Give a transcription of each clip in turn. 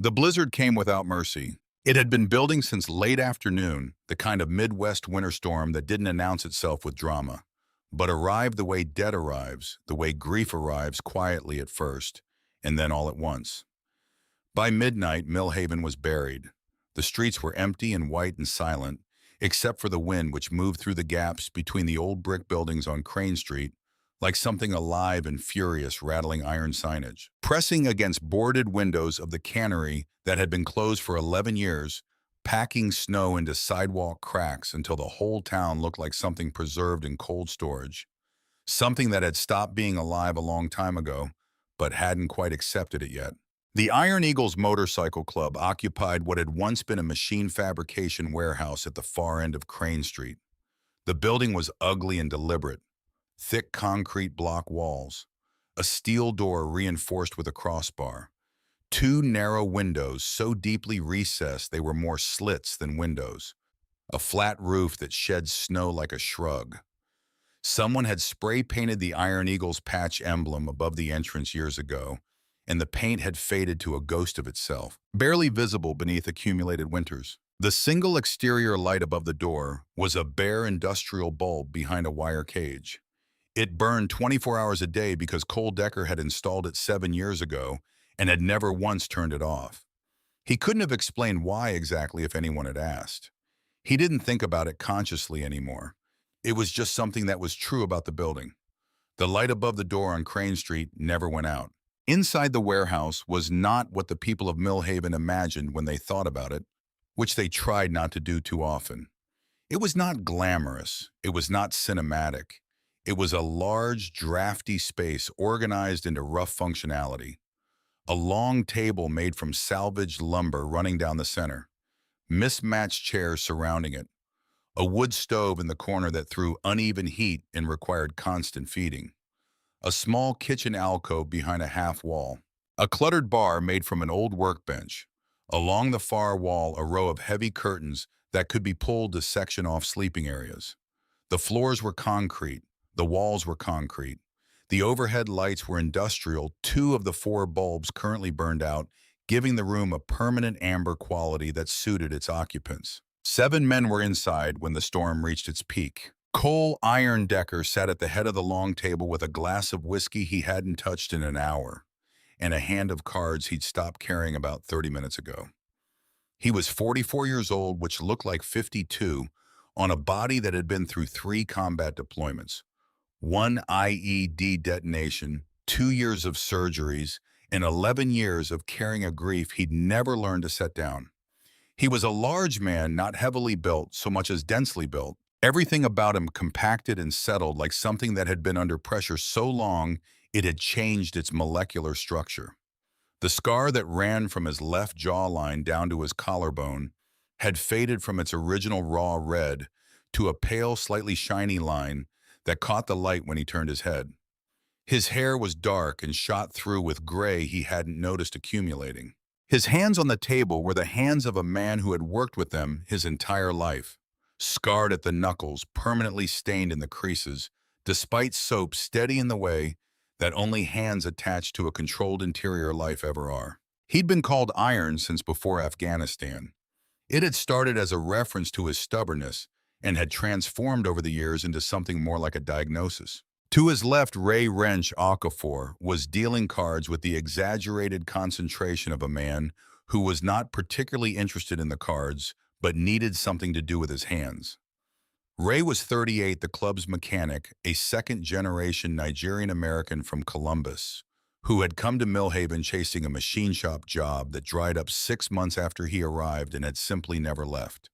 The blizzard came without mercy. It had been building since late afternoon, the kind of Midwest winter storm that didn't announce itself with drama, but arrived the way death arrives, the way grief arrives quietly at first, and then all at once. By midnight, Millhaven was buried. The streets were empty and white and silent, except for the wind which moved through the gaps between the old brick buildings on Crane Street, like something alive and furious rattling iron signage. Pressing against boarded windows of the cannery that had been closed for 11 years, packing snow into sidewalk cracks until the whole town looked like something preserved in cold storage, something that had stopped being alive a long time ago, but hadn't quite accepted it yet. The Iron Eagles Motorcycle Club occupied what had once been a machine fabrication warehouse at the far end of Crane Street. The building was ugly and deliberate. Thick concrete block walls, a steel door reinforced with a crossbar, two narrow windows so deeply recessed they were more slits than windows, a flat roof that shed snow like a shrug. Someone had spray-painted the Iron Eagles patch emblem above the entrance years ago, and the paint had faded to a ghost of itself, barely visible beneath accumulated winters. The single exterior light above the door was a bare industrial bulb behind a wire cage. It burned 24 hours a day because Cole Decker had installed it 7 years ago and had never once turned it off. He couldn't have explained why exactly if anyone had asked. He didn't think about it consciously anymore. It was just something that was true about the building. The light above the door on Crane Street never went out. Inside the warehouse was not what the people of Millhaven imagined when they thought about it, which they tried not to do too often. It was not glamorous. It was not cinematic. It was a large, drafty space organized into rough functionality. A long table made from salvaged lumber running down the center. Mismatched chairs surrounding it. A wood stove in the corner that threw uneven heat and required constant feeding. A small kitchen alcove behind a half wall. A cluttered bar made from an old workbench. Along the far wall, a row of heavy curtains that could be pulled to section off sleeping areas. The floors were concrete. The walls were concrete. The overhead lights were industrial, 2 of the 4 bulbs currently burned out, giving the room a permanent amber quality that suited its occupants. 7 men were inside when the storm reached its peak. Cole Iron Decker sat at the head of the long table with a glass of whiskey he hadn't touched in an hour, and a hand of cards he'd stopped carrying about 30 minutes ago. He was 44 years old, which looked like 52, on a body that had been through 3 combat deployments. 1 IED detonation, 2 years of surgeries, and 11 years of carrying a grief he'd never learned to set down. He was a large man, not heavily built so much as densely built, everything about him compacted and settled like something that had been under pressure so long it had changed its molecular structure. The scar that ran from his left jawline down to his collarbone had faded from its original raw red to a pale, slightly shiny line that caught the light when he turned his head. His hair was dark and shot through with gray he hadn't noticed accumulating. His hands on the table were the hands of a man who had worked with them his entire life, scarred at the knuckles, permanently stained in the creases, despite soap steady in the way that only hands attached to a controlled interior life ever are. He'd been called Iron since before Afghanistan. It had started as a reference to his stubbornness and had transformed over the years into something more like a diagnosis. To his left, Ray Wrench Okafor was dealing cards with the exaggerated concentration of a man who was not particularly interested in the cards, but needed something to do with his hands. Ray was 38, the club's mechanic, a second-generation Nigerian-American from Columbus, who had come to Millhaven chasing a machine shop job that dried up 6 months after he arrived and had simply never left.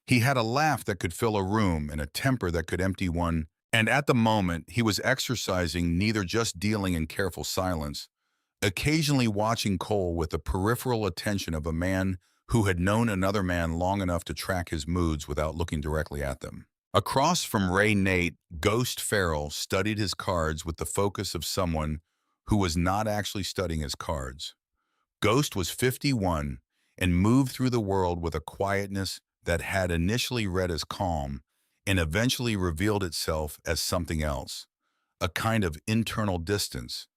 He had a laugh that could fill a room and a temper that could empty one, and at the moment he was exercising neither just dealing in careful silence, occasionally watching Cole with the peripheral attention of a man who had known another man long enough to track his moods without looking directly at them. Across from Ray Nate, Ghost Farrell studied his cards with the focus of someone who was not actually studying his cards. Ghost was 51 and moved through the world with a quietness that had initially read as calm and eventually revealed itself as something else, a kind of internal distance,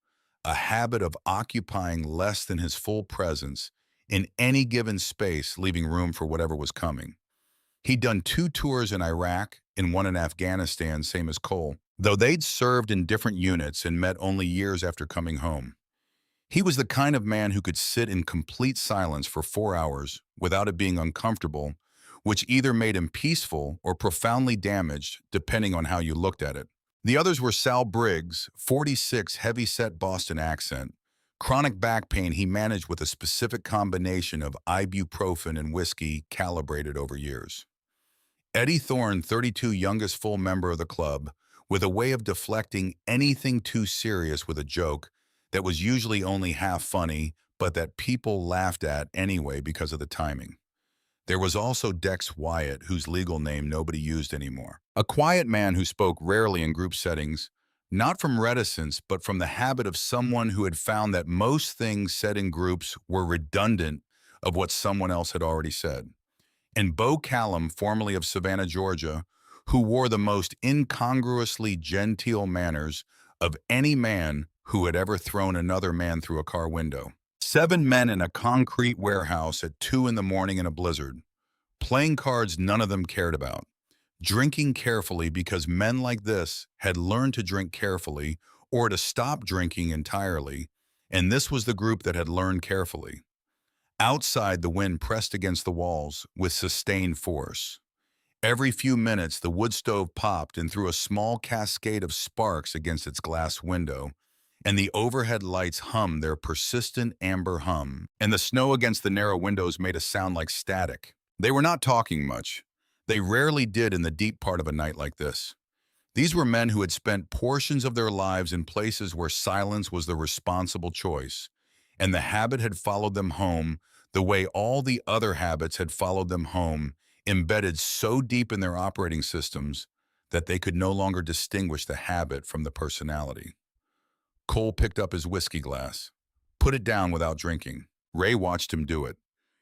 a habit of occupying less than his full presence in any given space, leaving room for whatever was coming. He'd done 2 tours in Iraq and one in Afghanistan, same as Cole, though they'd served in different units and met only years after coming home. He was the kind of man who could sit in complete silence for 4 hours without it being uncomfortable, which either made him peaceful or profoundly damaged, depending on how you looked at it. The others were Sal Briggs, 46, heavy-set Boston accent. Chronic back pain he managed with a specific combination of ibuprofen and whiskey calibrated over years. Eddie Thorne, 32, youngest full member of the club, with a way of deflecting anything too serious with a joke that was usually only half funny, but that people laughed at anyway because of the timing. There was also Dex Wyatt, whose legal name nobody used anymore. A quiet man who spoke rarely in group settings, not from reticence, but from the habit of someone who had found that most things said in groups were redundant of what someone else had already said. And Bo Callum, formerly of Savannah, Georgia, who wore the most incongruously genteel manners of any man who had ever thrown another man through a car window. 7 men in a concrete warehouse at 2 in the morning in a blizzard, playing cards none of them cared about, drinking carefully because men like this had learned to drink carefully or to stop drinking entirely, and this was the group that had learned carefully. Outside, the wind pressed against the walls with sustained force. Every few minutes, the wood stove popped and threw a small cascade of sparks against its glass window, and the overhead lights hummed their persistent amber hum, and the snow against the narrow windows made a sound like static. They were not talking much. They rarely did in the deep part of a night like this. These were men who had spent portions of their lives in places where silence was the responsible choice, and the habit had followed them home the way all the other habits had followed them home, embedded so deep in their operating systems that they could no longer distinguish the habit from the personality. Cole picked up his whiskey glass, put it down without drinking. Ray watched him do it.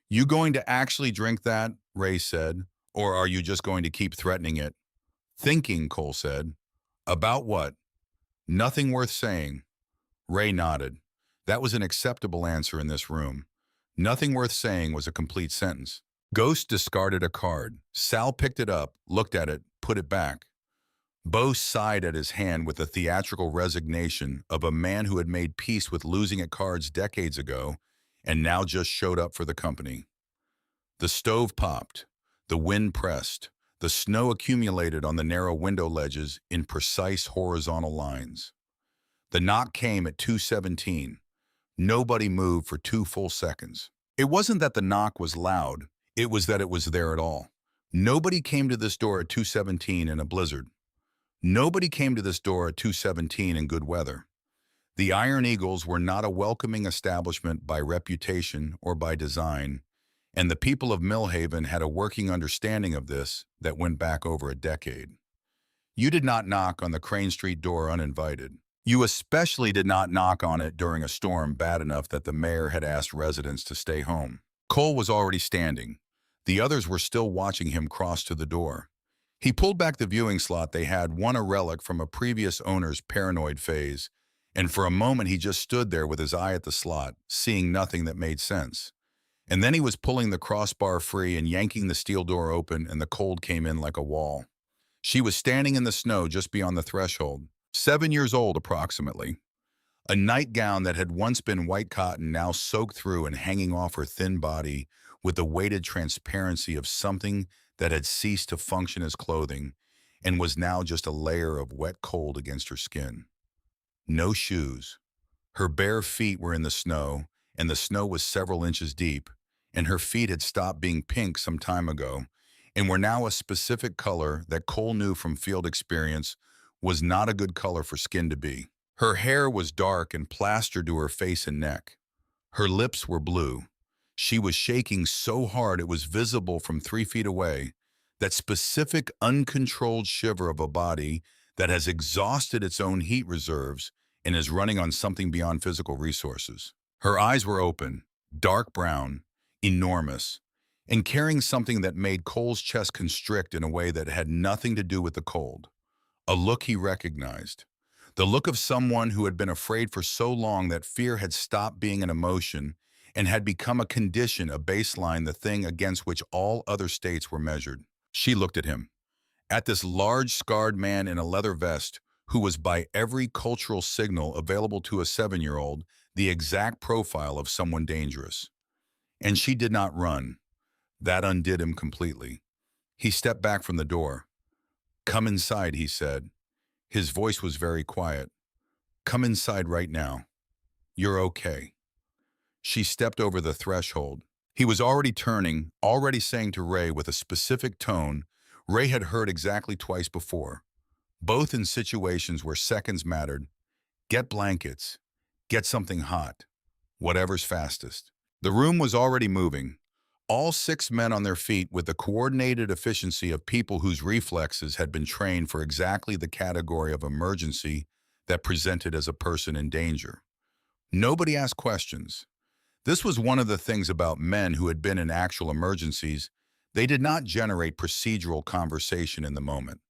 "You going to actually drink that?" Ray said. "Or are you just going to keep threatening it?" "Thinking," Cole said. "About what?" "Nothing worth saying." Ray nodded. That was an acceptable answer in this room. Nothing worth saying was a complete sentence. Ghost discarded a card. Sal picked it up, looked at it, put it back. Bo sighed at his hand with the theatrical resignation of a man who had made peace with losing at cards decades ago and now just showed up for the company. The stove popped. The wind pressed. The snow accumulated on the narrow window ledges in precise horizontal lines. The knock came at 2:17. Nobody moved for 2 full seconds. It wasn't that the knock was loud. It was that it was there at all. Nobody came to this door at 2:17 in a blizzard. Nobody came to this door at 2:17 in good weather. The Iron Eagles were not a welcoming establishment by reputation or by design, and the people of Millhaven had a working understanding of this that went back over a decade. You did not knock on the Crane Street door uninvited. You especially did not knock on it during a storm bad enough that the mayor had asked residents to stay home. Cole was already standing. The others were still watching him cross to the door. He pulled back the viewing slot they had, won a relic from a previous owner's paranoid phase, and for a moment he just stood there with his eye at the slot, seeing nothing that made sense. And then he was pulling the crossbar free and yanking the steel door open, and the cold came in like a wall. She was standing in the snow just beyond the threshold, 7 years old approximately. A nightgown that had once been white cotton now soaked through and hanging off her thin body with the weighted transparency of something that had ceased to function as clothing and was now just a layer of wet cold against her skin. No shoes. Her bare feet were in the snow, and the snow was several inches deep, and her feet had stopped being pink some time ago and were now a specific color that Cole knew from field experience was not a good color for skin to be. Her hair was dark and plastered to her face and neck. Her lips were blue. She was shaking so hard it was visible from 3 feet away, that specific uncontrolled shiver of a body that has exhausted its own heat reserves and is running on something beyond physical resources. Her eyes were open, dark brown, enormous, and carrying something that made Cole's chest constrict in a way that had nothing to do with the cold. A look he recognized. The look of someone who had been afraid for so long that fear had stopped being an emotion and had become a condition, a baseline, the thing against which all other states were measured. She looked at him, at this large, scarred man in a leather vest who was by every cultural signal available to a 7-year-old the exact profile of someone dangerous. And she did not run. That undid him completely. He stepped back from the door. "Come inside," he said. His voice was very quiet. "Come inside right now. You're okay." She stepped over the threshold. He was already turning, already saying to Ray with a specific tone Ray had heard exactly twice before, both in situations where seconds mattered. "Get blankets. Get something hot. Whatever's fastest." The room was already moving. All 6 men on their feet with the coordinated efficiency of people whose reflexes had been trained for exactly the category of emergency that presented as a person in danger. Nobody asked questions. This was one of the things about men who had been in actual emergencies. They did not generate procedural conversation in the moment.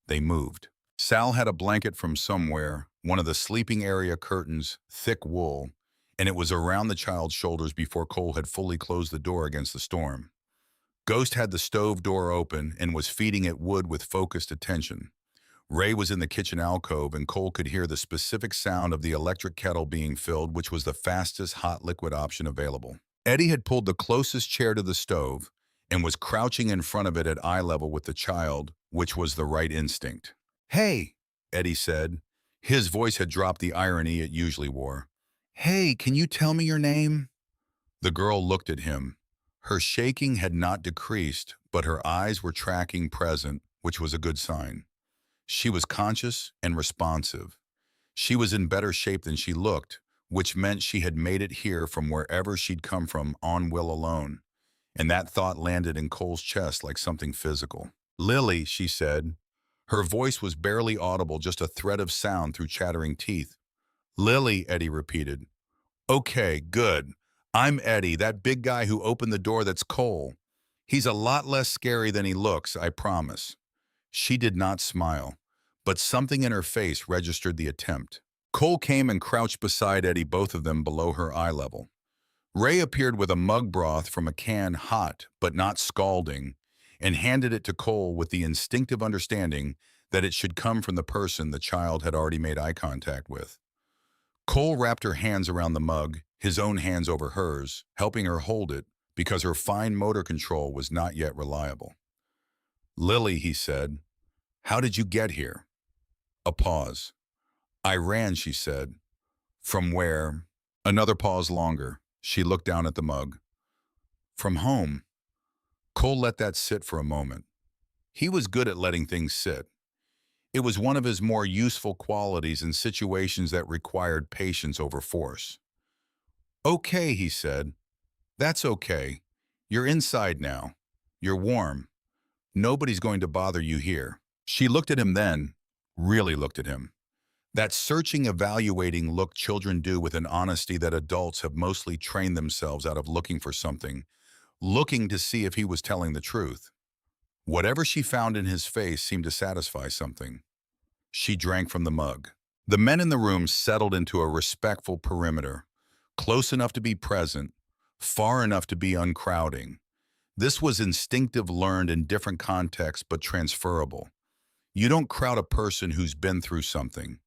They moved. Sal had a blanket from somewhere, one of the sleeping area curtains, thick wool, and it was around the child's shoulders before Cole had fully closed the door against the storm. Ghost had the stove door open and was feeding it wood with focused attention. Ray was in the kitchen alcove, and Cole could hear the specific sound of the electric kettle being filled, which was the fastest hot liquid option available. Eddie had pulled the closest chair to the stove and was crouching in front of it at eye level with the child, which was the right instinct. "Hey," Eddie said. His voice had dropped the irony it usually wore. "Hey, can you tell me your name?" The girl looked at him. Her shaking had not decreased, but her eyes were tracking present, which was a good sign. She was conscious and responsive. She was in better shape than she looked, which meant she had made it here from wherever she'd come from on will alone. And that thought landed in Cole's chest like something physical. "Lily," she said. Her voice was barely audible, just a thread of sound through chattering teeth. "Lily," Eddie repeated. "Okay, good. I'm Eddie, that big guy who opened the door. That's Cole. He's a lot less scary than he looks, I promise." She did not smile, but something in her face registered the attempt. Cole came and crouched beside Eddie, both of them below her eye level. Ray appeared with a mug broth from a can, hot but not scalding, and handed it to Cole with the instinctive understanding that it should come from the person the child had already made eye contact with. Cole wrapped her hands around the mug, his own hands over hers, helping her hold it because her fine motor control was not yet reliable. "Lily," he said, "how did you get here?" A pause. "I ran," she said. "From where?" Another pause longer. She looked down at the mug. "From home." Cole let that sit for a moment. He was good at letting things sit. It was one of his more useful qualities in situations that required patience over force. "Okay," he said. "That's okay. You're inside now. You're warm. Nobody's going to bother you here." She looked at him then, really looked at him. That searching, evaluating look children do with an honesty that adults have mostly trained themselves out of, looking for something, looking to see if he was telling the truth. Whatever she found in his face seemed to satisfy something. She drank from the mug. The men in the room settled into a respectful perimeter, close enough to be present, far enough to be uncrowding. This was instinctive, learned in different contexts, but transferable. You don't crowd a person who's been through something.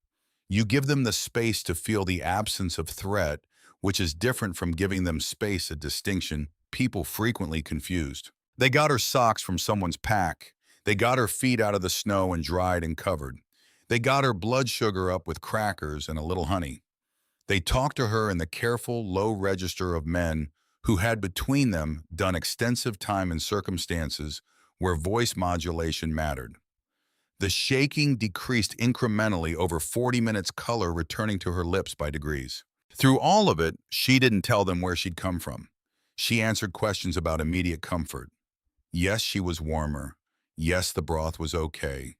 You give them the space to feel the absence of threat, which is different from giving them space, a distinction people frequently confused. They got her socks from someone's pack. They got her feet out of the snow and dried and covered. They got her blood sugar up with crackers and a little honey. They talked to her in the careful, low register of men who had between them done extensive time in circumstances where voice modulation mattered. The shaking decreased incrementally over 40 minutes, color returning to her lips by degrees. Through all of it, she didn't tell them where she'd come from. She answered questions about immediate comfort. Yes, she was warmer. Yes, the broth was okay.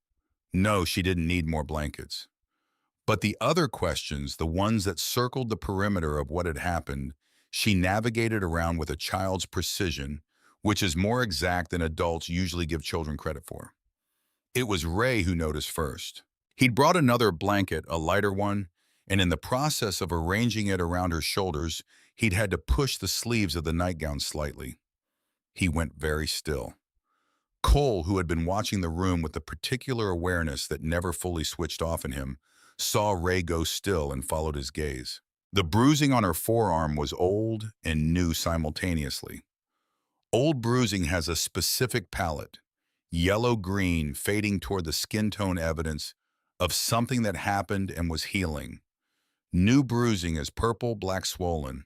No, she didn't need more blankets. But the other questions, the ones that circled the perimeter of what had happened, she navigated around with a child's precision, which is more exact than adults usually give children credit for. It was Ray who noticed first. He'd brought another blanket, a lighter one, and in the process of arranging it around her shoulders, He'd had to push the sleeves of the nightgown slightly. He went very still. Cole, who had been watching the room with the particular awareness that never fully switched off in him, saw Ray go still and followed his gaze. The bruising on her forearm was old and new simultaneously. Old bruising has a specific palette, yellow-green, fading toward the skin tone evidence of something that happened and was healing. New bruising is purple, black swollen.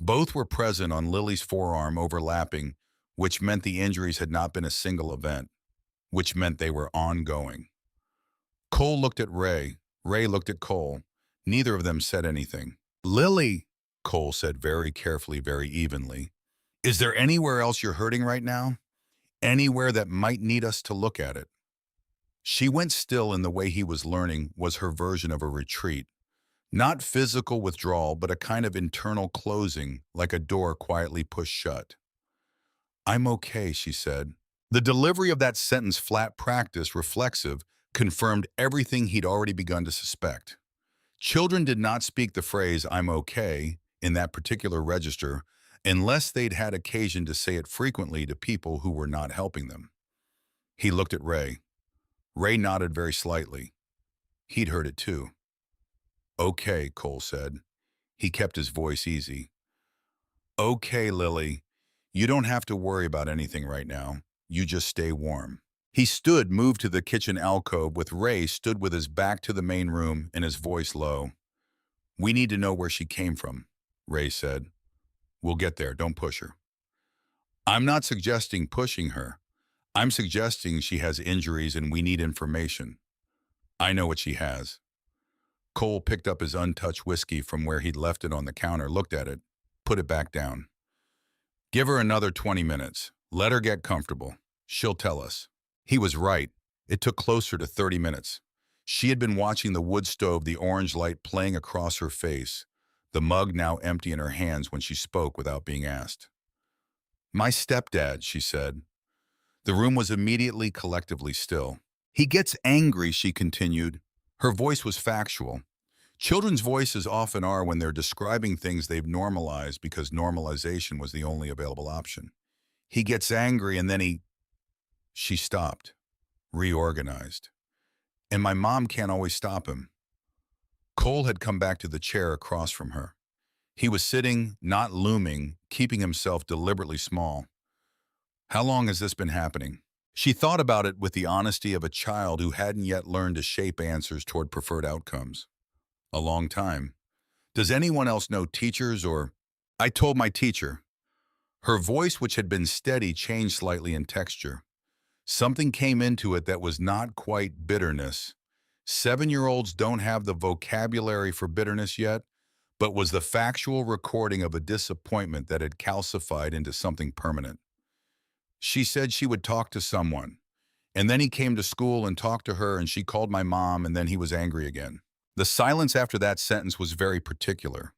Both were present on Lily's forearm, overlapping, which meant the injuries had not been a single event, which meant they were ongoing. Cole looked at Ray. Ray looked at Cole. Neither of them said anything. "Lily," Cole said very carefully, very evenly, "is there anywhere else you're hurting right now? Anywhere that might need us to look at it?" She went still, and the way he was learning was her version of a retreat. Not physical withdrawal, but a kind of internal closing, like a door quietly pushed shut. "I'm okay," she said. The delivery of that sentence, flat, practice, reflexive, confirmed everything he'd already begun to suspect. Children did not speak the phrase, "I'm okay," in that particular register, unless they'd had occasion to say it frequently to people who were not helping them. He looked at Ray. Ray nodded very slightly. He'd heard it too. "Okay," Cole said. He kept his voice easy. "Okay, Lily. You don't have to worry about anything right now. You just stay warm." He stood, moved to the kitchen alcove, with Ray stood with his back to the main room and his voice low. "We need to know where she came from," Ray said. "We'll get there. Don't push her." "I'm not suggesting pushing her. I'm suggesting she has injuries and we need information." "I know what she has." Cole picked up his untouched whiskey from where he'd left it on the counter, looked at it, put it back down. "Give her another 20 minutes. Let her get comfortable. She'll tell us." He was right. It took closer to 30 minutes. She had been watching the wood stove, the orange light playing across her face, the mug now empty in her hands when she spoke without being asked. "My stepdad," she said. The room was immediately collectively still. "He gets angry," she continued. Her voice was factual. Children's voices often are when they're describing things they've normalized because normalization was the only available option. "He gets angry and then he—" She stopped, reorganized. "And my mom can't always stop him." Cole had come back to the chair across from her. He was sitting, not looming, keeping himself deliberately small. "How long has this been happening?" She thought about it with the honesty of a child who hadn't yet learned to shape answers toward preferred outcomes. "A long time." "Does anyone else know teachers or—" "I told my teacher." Her voice, which had been steady, changed slightly in texture. Something came into it that was not quite bitterness. 7-year-olds don't have the vocabulary for bitterness yet, but was the factual recording of a disappointment that had calcified into something permanent. "She said she would talk to someone. And then he came to school and talked to her and she called my mom and then he was angry again." The silence after that sentence was very particular.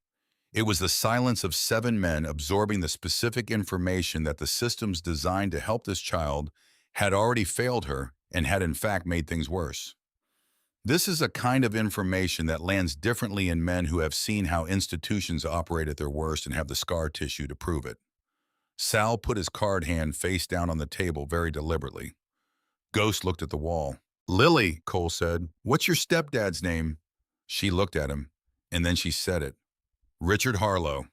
It was the silence of 7 men absorbing the specific information that the systems designed to help this child had already failed her and had in fact made things worse. This is a kind of information that lands differently in men who have seen how institutions operate at their worst and have the scar tissue to prove it. Sal put his card hand face down on the table very deliberately. Ghost looked at the wall. "Lily," Cole said, "what's your stepdad's name?" She looked at him, and then she said it. "Richard Harlow."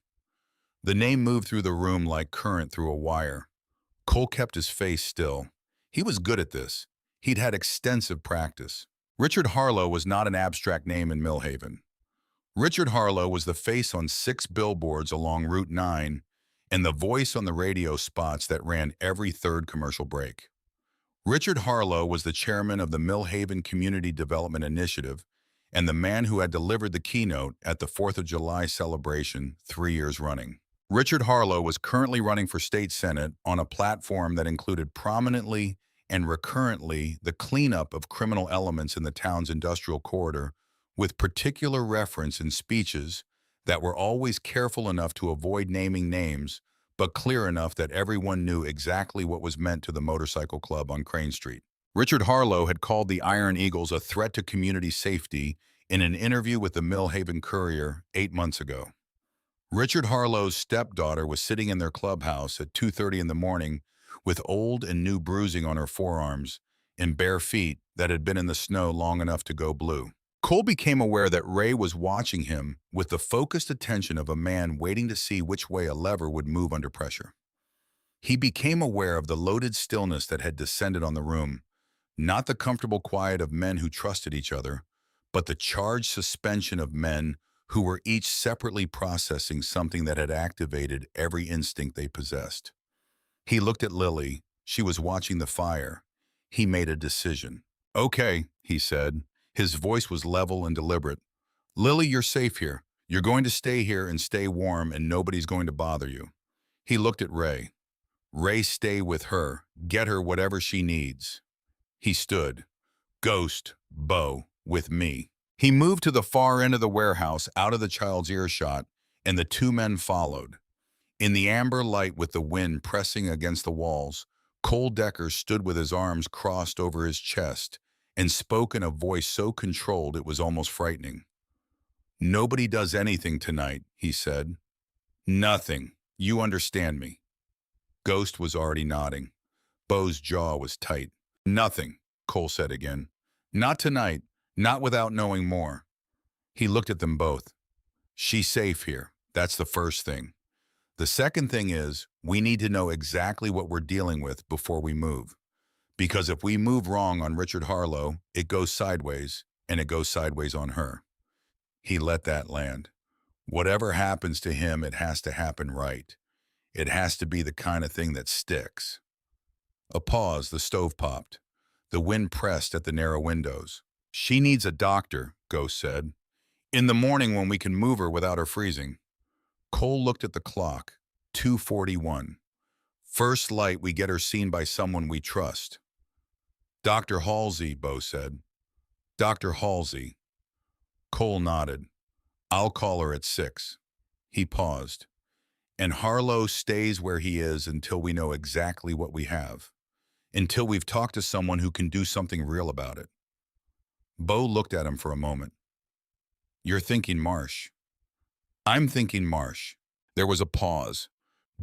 The name moved through the room like current through a wire. Cole kept his face still. He was good at this. He'd had extensive practice. Richard Harlow was not an abstract name in Millhaven. Richard Harlow was the face on 6 billboards along Route 9 and the voice on the radio spots that ran every third commercial break. Richard Harlow was the chairman of the Millhaven Community Development Initiative and the man who had delivered the keynote at the 4th of July celebration 3 years running. Richard Harlow was currently running for state senate on a platform that included prominently and recurrently the cleanup of criminal elements in the town's industrial corridor, with particular reference in speeches that were always careful enough to avoid naming names, but clear enough that everyone knew exactly what was meant to the motorcycle club on Crane Street. Richard Harlow had called the Iron Eagles a threat to community safety in an interview with the Millhaven Courier 8 months ago. Richard Harlow's stepdaughter was sitting in their clubhouse at 2:30 in the morning with old and new bruising on her forearms and bare feet that had been in the snow long enough to go blue. Cole became aware that Ray was watching him with the focused attention of a man waiting to see which way a lever would move under pressure. He became aware of the loaded stillness that had descended on the room, not the comfortable quiet of men who trusted each other, but the charged suspension of men who were each separately processing something that had activated every instinct they possessed. He looked at Lily. She was watching the fire. He made a decision. "Okay," he said. His voice was level and deliberate. "Lily, you're safe here. You're going to stay here and stay warm, and nobody's going to bother you." He looked at Ray. "Ray, stay with her. Get her whatever she needs." He stood. "Ghost, Bo, with me." He moved to the far end of the warehouse, out of the child's earshot, and the two men followed. In the amber light with the wind pressing against the walls, Cole Decker stood with his arms crossed over his chest and spoke in a voice so controlled it was almost frightening. "Nobody does anything tonight," he said. "Nothing. You understand me." Ghost was already nodding. Bo's jaw was tight. "Nothing," Cole said again. "Not tonight. Not without knowing more." He looked at them both. "She's safe here. That's the first thing. The second thing is, we need to know exactly what we're dealing with before we move. Because if we move wrong on Richard Harlow, it goes sideways, and it goes sideways on her." He let that land. Whatever happens to him, it has to happen right. It has to be the kind of thing that sticks. A pause, the stove popped. The wind pressed at the narrow windows. "She needs a doctor," Ghost said. "In the morning when we can move her without her freezing." Cole looked at the clock. 2:41. "First light, we get her seen by someone we trust." "Dr. Halsey," Bo said. "Dr. Halsey." Cole nodded. "I'll call her at 6. He paused. "And Harlow stays where he is until we know exactly what we have. Until we've talked to someone who can do something real about it." Bo looked at him for a moment. "You're thinking Marsh." "I'm thinking Marsh." There was a pause.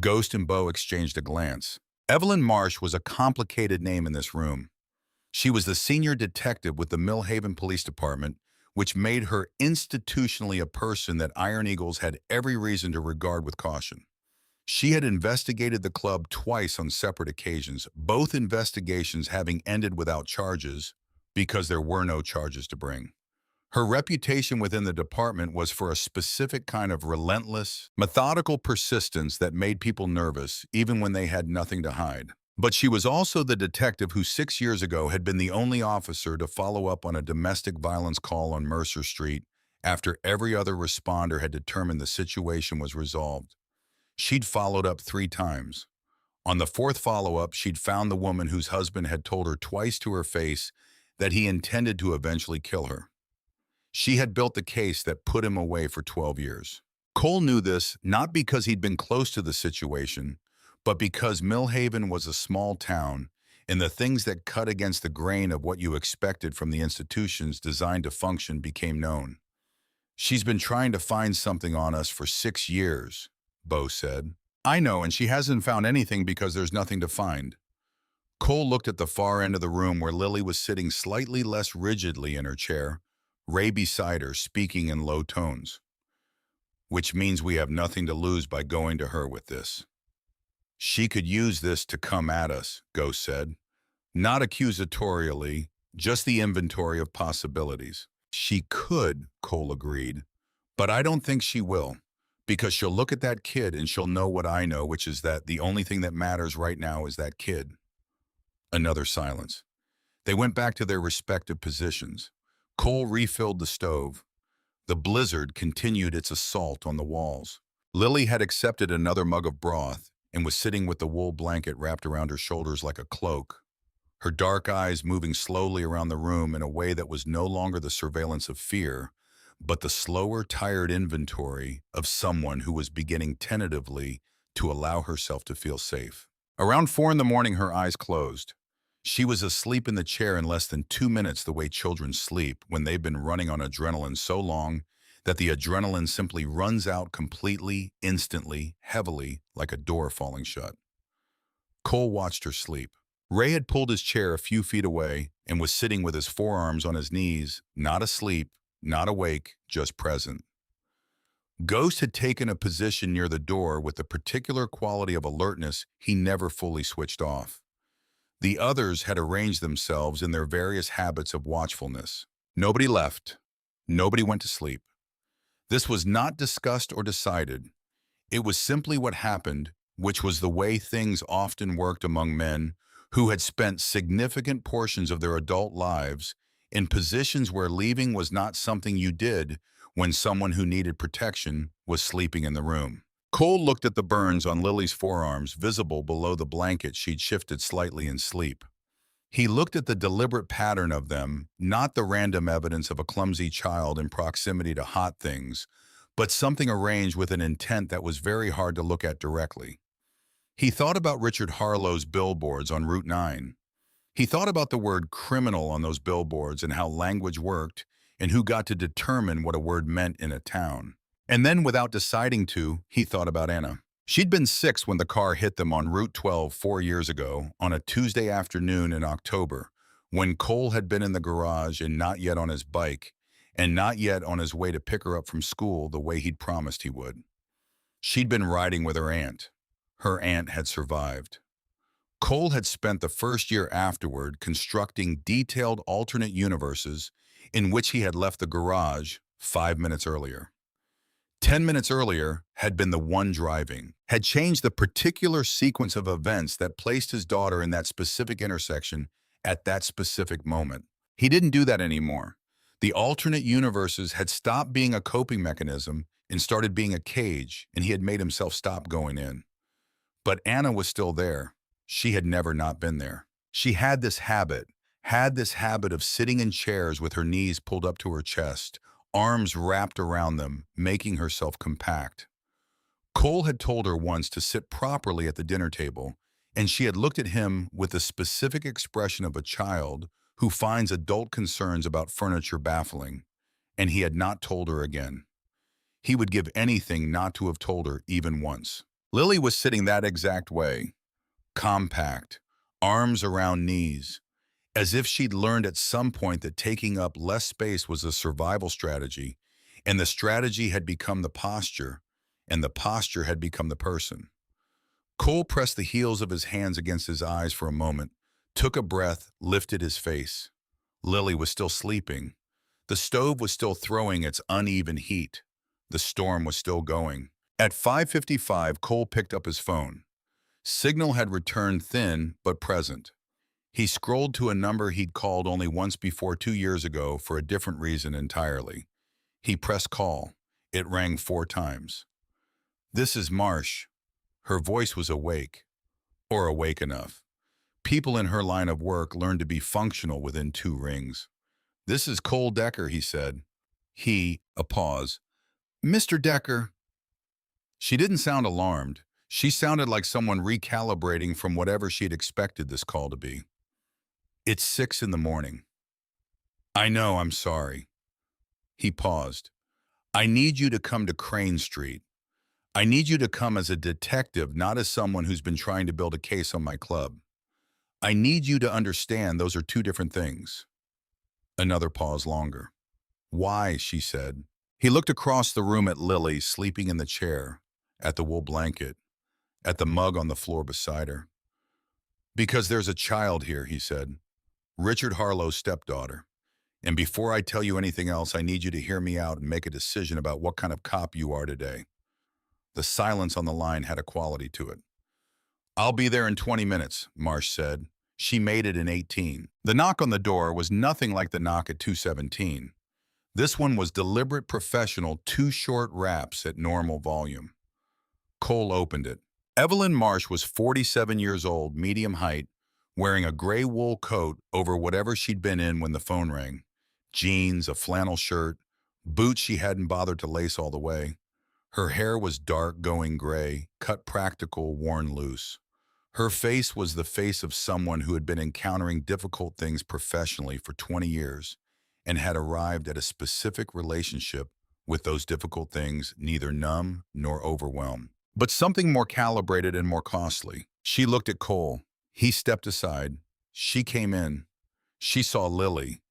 Ghost and Bo exchanged a glance. Evelyn Marsh was a complicated name in this room. She was the senior detective with the Millhaven Police Department, which made her institutionally a person that Iron Eagles had every reason to regard with caution. She had investigated the club twice on separate occasions, both investigations having ended without charges because there were no charges to bring. Her reputation within the department was for a specific kind of relentless, methodical persistence that made people nervous, even when they had nothing to hide. But she was also the detective who 6 years ago had been the only officer to follow up on a domestic violence call on Mercer Street after every other responder had determined the situation was resolved. She'd followed up 3 times. On the 4th follow-up, she'd found the woman whose husband had told her twice to her face that he intended to eventually kill her. She had built the case that put him away for 12 years. Cole knew this not because he'd been close to the situation, but because Millhaven was a small town, and the things that cut against the grain of what you expected from the institutions designed to function became known. "She's been trying to find something on us for 6 years, Bo said. "I know, and she hasn't found anything because there's nothing to find." Cole looked at the far end of the room where Lily was sitting slightly less rigidly in her chair, Ray beside her, speaking in low tones. "Which means we have nothing to lose by going to her with this." "She could use this to come at us," Ghost said. "Not accusatorially, just the inventory of possibilities." "She could," Cole agreed. "But I don't think she will, because she'll look at that kid and she'll know what I know, which is that the only thing that matters right now is that kid." Another silence. They went back to their respective positions. Cole refilled the stove. The blizzard continued its assault on the walls. Lily had accepted another mug of broth and was sitting with the wool blanket wrapped around her shoulders like a cloak, her dark eyes moving slowly around the room in a way that was no longer the surveillance of fear, but the slower, tired inventory of someone who was beginning tentatively to allow herself to feel safe. Around 4 in the morning, her eyes closed. She was asleep in the chair in less than 2 minutes, the way children sleep when they've been running on adrenaline so long that the adrenaline simply runs out completely, instantly, heavily, like a door falling shut. Cole watched her sleep. Ray had pulled his chair a few feet away and was sitting with his forearms on his knees, not asleep, not awake, just present. Ghost had taken a position near the door with a particular quality of alertness he never fully switched off. The others had arranged themselves in their various habits of watchfulness. Nobody left. Nobody went to sleep. This was not discussed or decided. It was simply what happened, which was the way things often worked among men who had spent significant portions of their adult lives in positions where leaving was not something you did when someone who needed protection was sleeping in the room. Cole looked at the burns on Lily's forearms visible below the blanket she'd shifted slightly in sleep. He looked at the deliberate pattern of them, not the random evidence of a clumsy child in proximity to hot things, but something arranged with an intent that was very hard to look at directly. He thought about Richard Harlow's billboards on Route 9. He thought about the word criminal on those billboards and how language worked and who got to determine what a word meant in a town. And then, without deciding to, he thought about Anna. She'd been 6 when the car hit them on Route 12 4 years ago, on a Tuesday afternoon in October, when Cole had been in the garage and not yet on his bike, and not yet on his way to pick her up from school the way he'd promised he would. She'd been riding with her aunt. Her aunt had survived. Cole had spent the first year afterward constructing detailed alternate universes in which he had left the garage 5 minutes earlier. 10 minutes earlier had been the one driving, had changed the particular sequence of events that placed his daughter in that specific intersection at that specific moment. He didn't do that anymore. The alternate universes had stopped being a coping mechanism and started being a cage, and he had made himself stop going in. But Anna was still there. She had never not been there. She had this habit of sitting in chairs with her knees pulled up to her chest, arms wrapped around them, making herself compact. Cole had told her once to sit properly at the dinner table, and she had looked at him with the specific expression of a child who finds adult concerns about furniture baffling, and he had not told her again. He would give anything not to have told her even once. Lily was sitting that exact way, compact, arms around knees, as if she'd learned at some point that taking up less space was a survival strategy, and the strategy had become the posture, and the posture had become the person. Cole pressed the heels of his hands against his eyes for a moment, took a breath, lifted his face. Lily was still sleeping. The stove was still throwing its uneven heat. The storm was still going. At 5:55, Cole picked up his phone. Signal had returned thin but present. He scrolled to a number he'd called only once before 2 years ago for a different reason entirely. He pressed call. It rang 4 times. "This is Marsh." Her voice was awake, or awake enough. People in her line of work learned to be functional within 2 rings. "This is Cole Decker," he said. A pause. "Mr. Decker." She didn't sound alarmed. She sounded like someone recalibrating from whatever she'd expected this call to be. "It's 6 in the morning." "I know, I'm sorry." He paused. "I need you to come to Crane Street. I need you to come as a detective, not as someone who's been trying to build a case on my club. I need you to understand those are 2 different things." Another pause longer. "Why?" she said. He looked across the room at Lily sleeping in the chair, at the wool blanket, at the mug on the floor beside her. "Because there's a child here," he said. "Richard Harlow's stepdaughter. And before I tell you anything else, I need you to hear me out and make a decision about what kind of cop you are today." The silence on the line had a quality to it. "I'll be there in 20 minutes, Marsh said. She made it in 18. The knock on the door was nothing like the knock at 217. This one was deliberate, professional, 2 short raps at normal volume. Cole opened it. Evelyn Marsh was 47 years old, medium height, wearing a gray wool coat over whatever she'd been in when the phone rang. Jeans, a flannel shirt, boots she hadn't bothered to lace all the way. Her hair was dark, going gray, cut practical, worn loose. Her face was the face of someone who had been encountering difficult things professionally for 20 years and had arrived at a specific relationship with those difficult things neither numb nor overwhelm, but something more calibrated and more costly. She looked at Cole. He stepped aside. She came in. She saw Lily.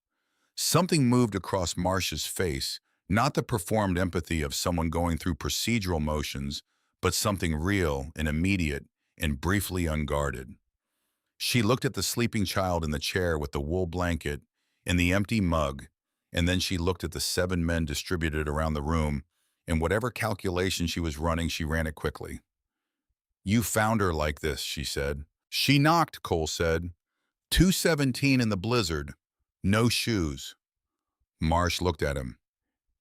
Something moved across Marcia's face, not the performed empathy of someone going through procedural motions, but something real and immediate and briefly unguarded. She looked at the sleeping child in the chair with the wool blanket and the empty mug, and then she looked at the 7 men distributed around the room, and whatever calculation she was running, she ran it quickly. "You found her like this," she said. "She knocked," Cole said. 217 in the blizzard. No shoes." Marsh looked at him.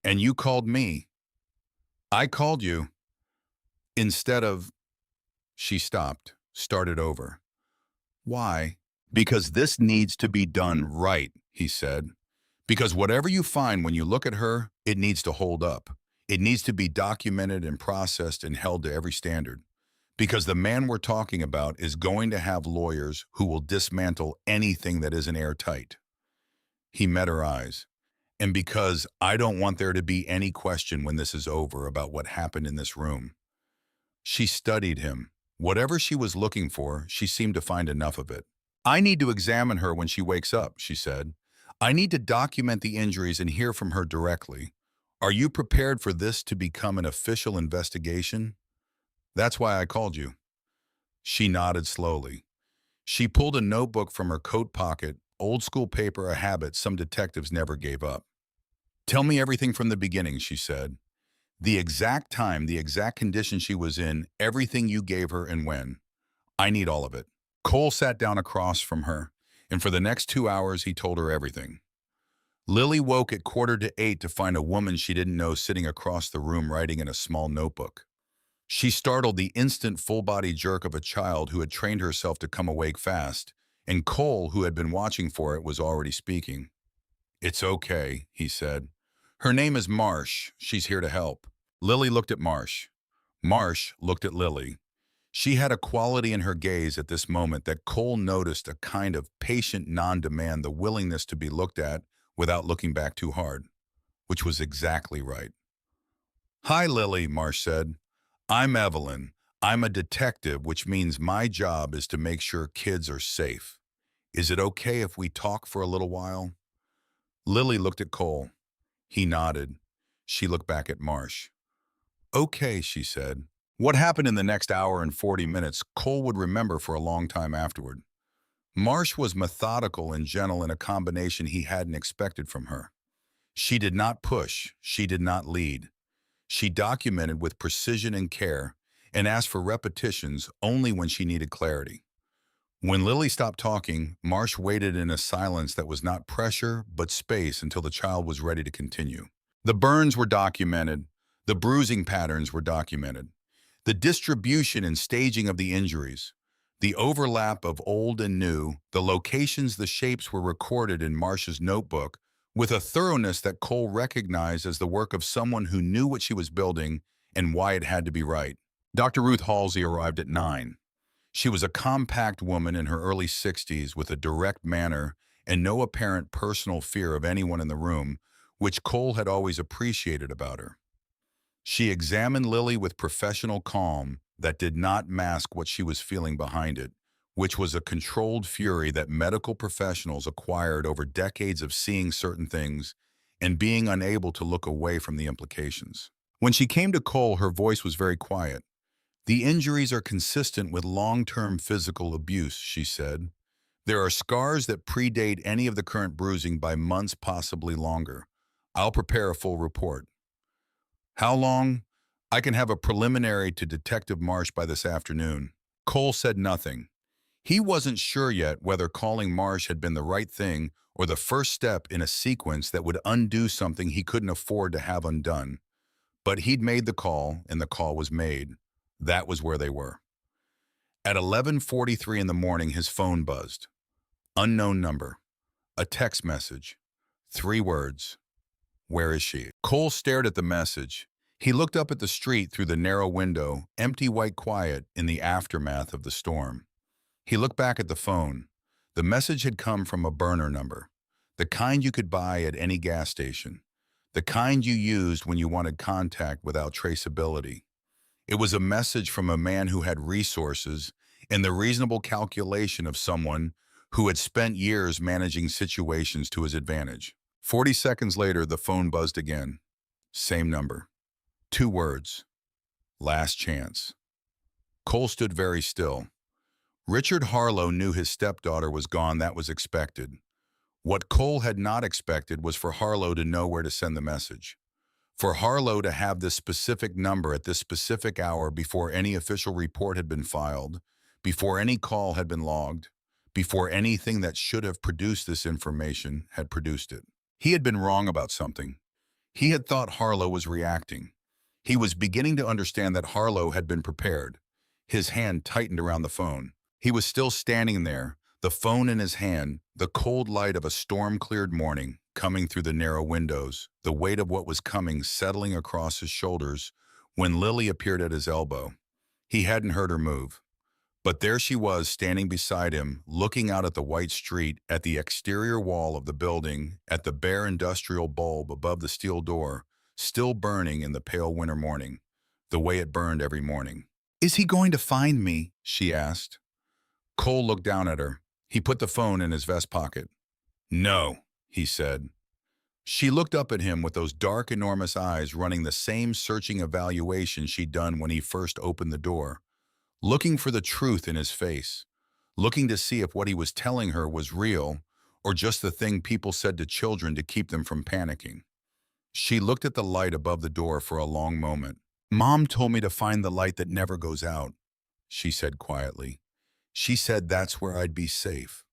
"And you called me." "I called you." "Instead of—" She stopped, started over. "Why?" "Because this needs to be done right," he said. "Because whatever you find when you look at her, it needs to hold up. It needs to be documented and processed and held to every standard. Because the man we're talking about is going to have lawyers who will dismantle anything that isn't airtight." He met her eyes. "And because I don't want there to be any question when this is over about what happened in this room." She studied him. Whatever she was looking for, she seemed to find enough of it. "I need to examine her when she wakes up," she said. "I need to document the injuries and hear from her directly. Are you prepared for this to become an official investigation?" "That's why I called you." She nodded slowly. She pulled a notebook from her coat pocket, old school paper, a habit some detectives never gave up. "Tell me everything from the beginning," she said. "The exact time, the exact condition she was in, everything you gave her and when. I need all of it." Cole sat down across from her, and for the next 2 hours he told her everything. Lily woke at 7:45 to find a woman she didn't know sitting across the room writing in a small notebook. She startled the instant full-body jerk of a child who had trained herself to come awake fast, and Cole, who had been watching for it, was already speaking. "It's okay," he said. "Her name is Marsh. She's here to help." Lily looked at Marsh. Marsh looked at Lily. She had a quality in her gaze at this moment that Cole noticed, a kind of patient non-demand, the willingness to be looked at without looking back too hard, which was exactly right. "Hi, Lily," Marsh said. "I'm Evelyn. I'm a detective, which means my job is to make sure kids are safe. Is it okay if we talk for a little while?" Lily looked at Cole. He nodded. She looked back at Marsh. "Okay," she said. What happened in the next hour and 40 minutes, Cole would remember for a long time afterward. Marsh was methodical and gentle in a combination he hadn't expected from her. She did not push. She did not lead. She documented with precision and care and asked for repetitions only when she needed clarity. When Lily stopped talking, Marsh waited in a silence that was not pressure but space until the child was ready to continue. The burns were documented. The bruising patterns were documented. The distribution and staging of the injuries, the overlap of old and new, the locations, the shapes were recorded in Marcia's notebook with a thoroughness that Cole recognized as the work of someone who knew what she was building and why it had to be right. Dr. Ruth Halsey arrived at 9. She was a compact woman in her early 60s with a direct manner and no apparent personal fear of anyone in the room, which Cole had always appreciated about her. She examined Lily with professional calm that did not mask what she was feeling behind it, which was a controlled fury that medical professionals acquired over decades of seeing certain things and being unable to look away from the implications. When she came to Cole, her voice was very quiet. "The injuries are consistent with long-term physical abuse," she said. "There are scars that predate any of the current bruising by months, possibly longer. I'll prepare a full report." "How long?" "I can have a preliminary to Detective Marsh by this afternoon." Cole said nothing. He wasn't sure yet whether calling Marsh had been the right thing or the first step in a sequence that would undo something he couldn't afford to have undone. But he'd made the call, and the call was made. That was where they were. At 11:43 in the morning, his phone buzzed. Unknown number. A text message. 3 words. "Where is she?" Cole stared at the message. He looked up at the street through the narrow window, empty, white, quiet in the aftermath of the storm. He looked back at the phone. The message had come from a burner number, the kind you could buy at any gas station. the kind you used when you wanted contact without traceability. It was a message from a man who had resources and the reasonable calculation of someone who had spent years managing situations to his advantage. 40 seconds later, the phone buzzed again. Same number. 2 words. Last chance. Cole stood very still. Richard Harlow knew his stepdaughter was gone. That was expected. What Cole had not expected was for Harlow to know where to send the message. For Harlow to have this specific number at this specific hour before any official report had been filed, before any call had been logged, before anything that should have produced this information had produced it. He had been wrong about something. He had thought Harlow was reacting. He was beginning to understand that Harlow had been prepared. His hand tightened around the phone. He was still standing there, the phone in his hand, the cold light of a storm-cleared morning coming through the narrow windows, the weight of what was coming settling across his shoulders when Lily appeared at his elbow. He hadn't heard her move. But there she was standing beside him, looking out at the white street, at the exterior wall of the building, at the bare industrial bulb above the steel door, still burning in the pale winter morning, the way it burned every morning. "Is he going to find me?" she asked. Cole looked down at her. He put the phone in his vest pocket. "No," he said. She looked up at him with those dark, enormous eyes running the same searching evaluation she'd done when he first opened the door, looking for the truth in his face, looking to see if what he was telling her was real or just the thing people said to children to keep them from panicking. She looked at the light above the door for a long moment. "Mom told me to find the light that never goes out," she said quietly. "She said that's where I'd be safe."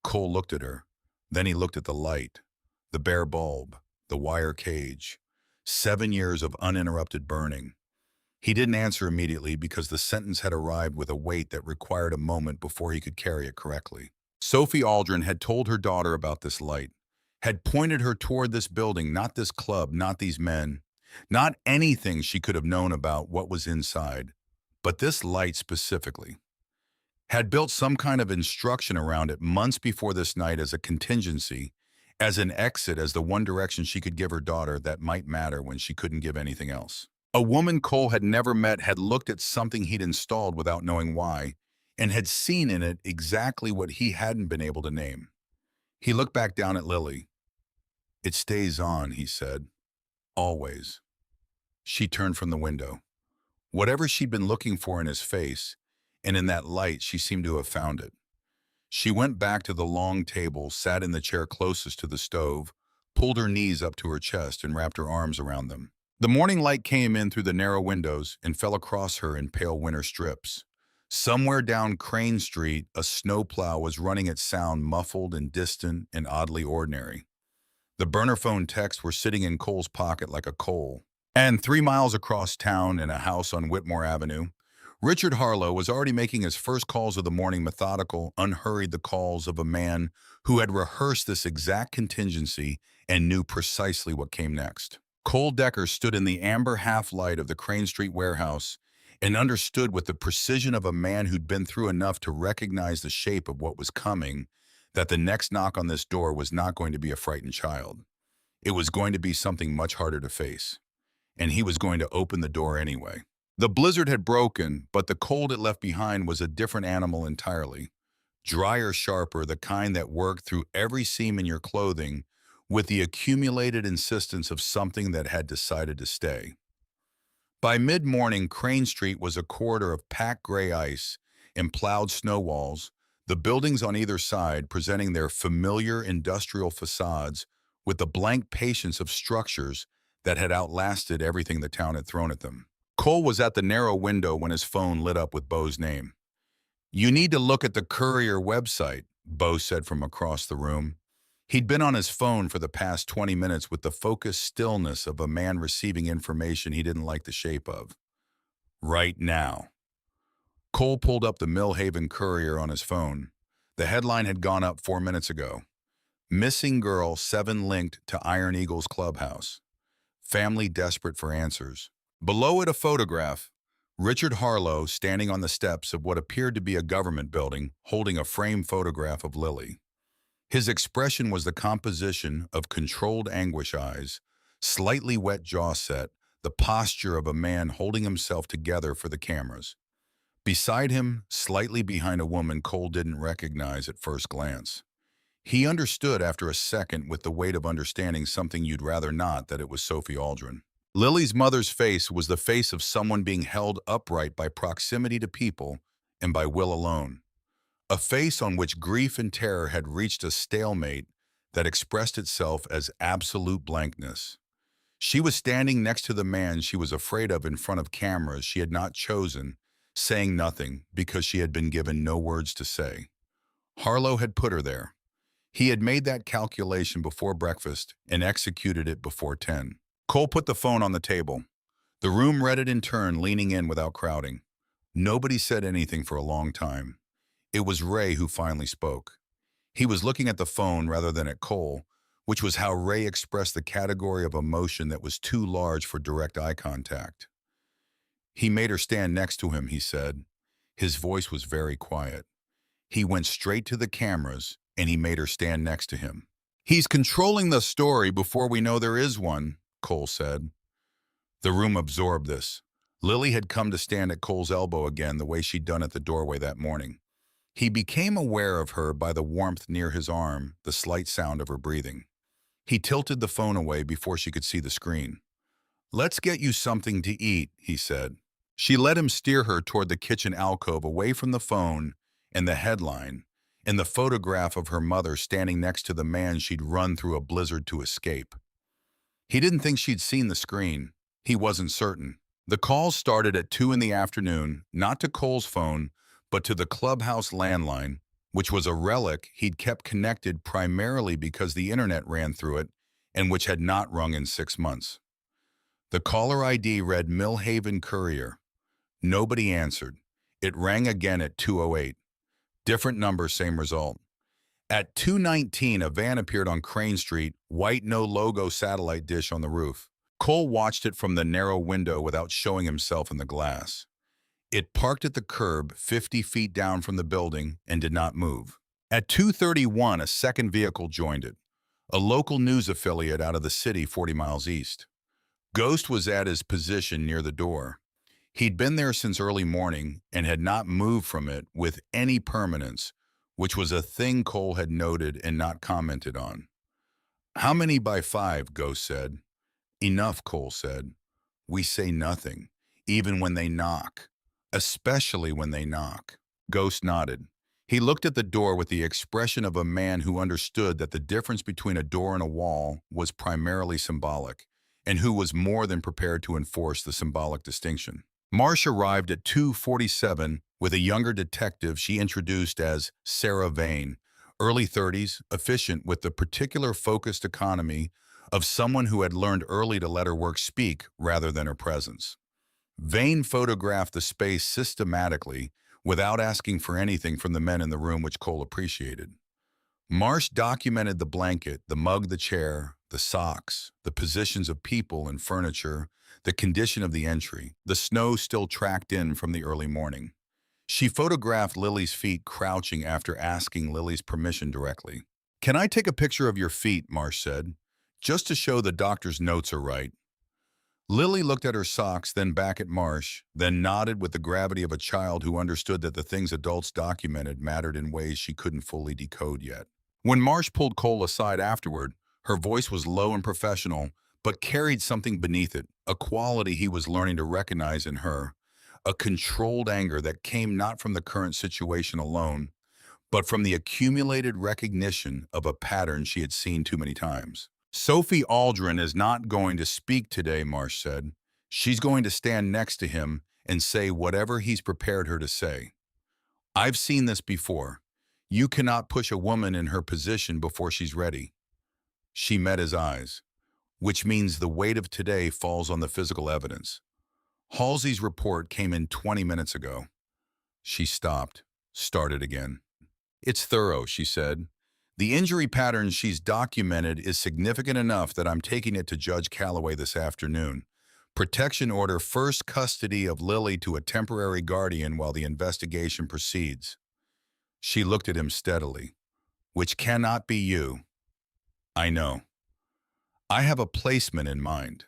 Cole looked at her. Then he looked at the light, the bare bulb, the wire cage. 7 years of uninterrupted burning. He didn't answer immediately because the sentence had arrived with a weight that required a moment before he could carry it correctly. Sophie Aldrin had told her daughter about this light, had pointed her toward this building, not this club, not these men, not anything she could have known about what was inside, but this light specifically. Had built some kind of instruction around it months before this night as a contingency, as an exit, as the one direction she could give her daughter that might matter when she couldn't give anything else. A woman Cole had never met had looked at something he'd installed without knowing why, and had seen in it exactly what he hadn't been able to name. He looked back down at Lily. "It stays on," he said. "Always." She turned from the window. Whatever she'd been looking for in his face, and in that light she seemed to have found it. She went back to the long table, sat in the chair closest to the stove, pulled her knees up to her chest and wrapped her arms around them. The morning light came in through the narrow windows and fell across her in pale winter strips. Somewhere down Crane Street, a snowplow was running its sound muffled and distant and oddly ordinary. The burner phone texts were sitting in Cole's pocket like a coal. And 3 miles across town in a house on Whitmore Avenue, Richard Harlow was already making his first calls of the morning, methodical, unhurried, the calls of a man who had rehearsed this exact contingency and knew precisely what came next. Cole Decker stood in the amber half-light of the Crane Street warehouse and understood with the precision of a man who'd been through enough to recognize the shape of what was coming, that the next knock on this door was not going to be a frightened child. It was going to be something much harder to face. And he was going to open the door anyway. The blizzard had broken, but the cold it left behind was a different animal entirely. Drier, sharper, the kind that worked through every seam in your clothing with the accumulated insistence of something that had decided to stay. By mid-morning, Crane Street was a corridor of packed gray ice and plowed snow walls, the buildings on either side presenting their familiar industrial facades with the blank patience of structures that had outlasted everything the town had thrown at them. Cole was at the narrow window when his phone lit up with Beau's name. "You need to look at the Courier website," Beau said from across the room. He'd been on his phone for the past 20 minutes with the focused stillness of a man receiving information he didn't like the shape of. "Right now." Cole pulled up the Millhaven Courier on his phone. The headline had gone up 4 minutes ago. "Missing girl 7 linked to Iron Eagles clubhouse. Family desperate for answers." Below it, a photograph. Richard Harlow standing on the steps of what appeared to be a government building, holding a framed photograph of Lily. His expression was the composition of controlled anguish eyes, slightly wet jaw set, the posture of a man holding himself together for the cameras. Beside him, slightly behind a woman Cole didn't recognize at first glance. He understood after a second with the weight of understanding something you'd rather not that it was Sophie Aldrin. Lily's mother's face was the face of someone being held upright by proximity to people and by will alone. A face on which grief and terror had reached a stalemate that expressed itself as absolute blankness. She was standing next to the man she was afraid of in front of cameras she had not chosen, saying nothing because she had been given no words to say. Harlow had put her there. He had made that calculation before breakfast and executed it before 10. Cole put the phone on the table. The room read it in turn, leaning in without crowding. Nobody said anything for a long time. It was Ray who finally spoke. He was looking at the phone rather than at Cole, which was how Ray expressed the category of emotion that was too large for direct eye contact. He made her stand next to him, he said. His voice was very quiet. He went straight to the cameras, and he made her stand next to him. He's controlling the story before we know there is one, Cole said. The room absorbed this. Lily had come to stand at Cole's elbow again the way she'd done at the doorway that morning. He became aware of her by the warmth near his arm, the slight sound of her breathing. He tilted the phone away before she could see the screen. "Let's get you something to eat," he said. She let him steer her toward the kitchen alcove away from the phone and the headline, and the photograph of her mother standing next to the man she'd run through a blizzard to escape. He didn't think she'd seen the screen. He wasn't certain. The call started at 2 in the afternoon, not to Cole's phone, but to the clubhouse landline, which was a relic he'd kept connected primarily because the internet ran through it and which had not rung in 6 months. The caller ID read Millhaven Courier. Nobody answered. It rang again at 2:08. Different number, same result. At 2:19, a van appeared on Crane Street, white no-logo satellite dish on the roof. Cole watched it from the narrow window without showing himself in the glass. It parked at the curb 50 feet down from the building and did not move. At 2:31, a second vehicle joined it, a local news affiliate out of the city 40 miles east. Ghost was at his position near the door. He'd been there since early morning and had not moved from it with any permanence, which was a thing Cole had noted and not commented on. "How many by 5?" Ghost said. "Enough," Cole said. "We say nothing, even when they knock. Especially when they knock." Ghost nodded. He looked at the door with the expression of a man who understood that the difference between a door and a wall was primarily symbolic, and who was more than prepared to enforce the symbolic distinction. Marsh arrived at 2:47 with a younger detective she introduced as Sarah Vane, early 30s, efficient with the particular focused economy of someone who had learned early to let her work speak rather than her presence. Vane photographed the space systematically without asking for anything from the men in the room, which Cole appreciated. Marsh documented the blanket, the mug, the chair, the socks, the positions of people and furniture, the condition of the entry, the snow still tracked in from the early morning. She photographed Lily's feet crouching after asking Lily's permission directly. "Can I take a picture of your feet?" Marsh said. "Just to show the doctor's notes are right." Lily looked at her socks, then back at Marsh, then nodded with the gravity of a child who understood that the things adults documented mattered in ways she couldn't fully decode yet. When Marsh pulled Cole aside afterward, her voice was low and professional, but carried something beneath it, a quality he was learning to recognize in her, a controlled anger that came not from the current situation alone, but from the accumulated recognition of a pattern she had seen too many times. "Sophie Aldrin is not going to speak today," Marsh said. "She's going to stand next to him and say whatever he's prepared her to say. I've seen this before. You cannot push a woman in her position before she's ready." She met his eyes. "Which means the weight of today falls on the physical evidence. Halsey's report came in 20 minutes ago." She stopped, started again. "It's thorough," she said. "The injury pattern she's documented is significant enough that I'm taking it to Judge Calloway this afternoon. Protection order, first custody of Lily to a temporary guardian while the investigation proceeds." She looked at him steadily. which cannot be you. I know. I have a placement in mind.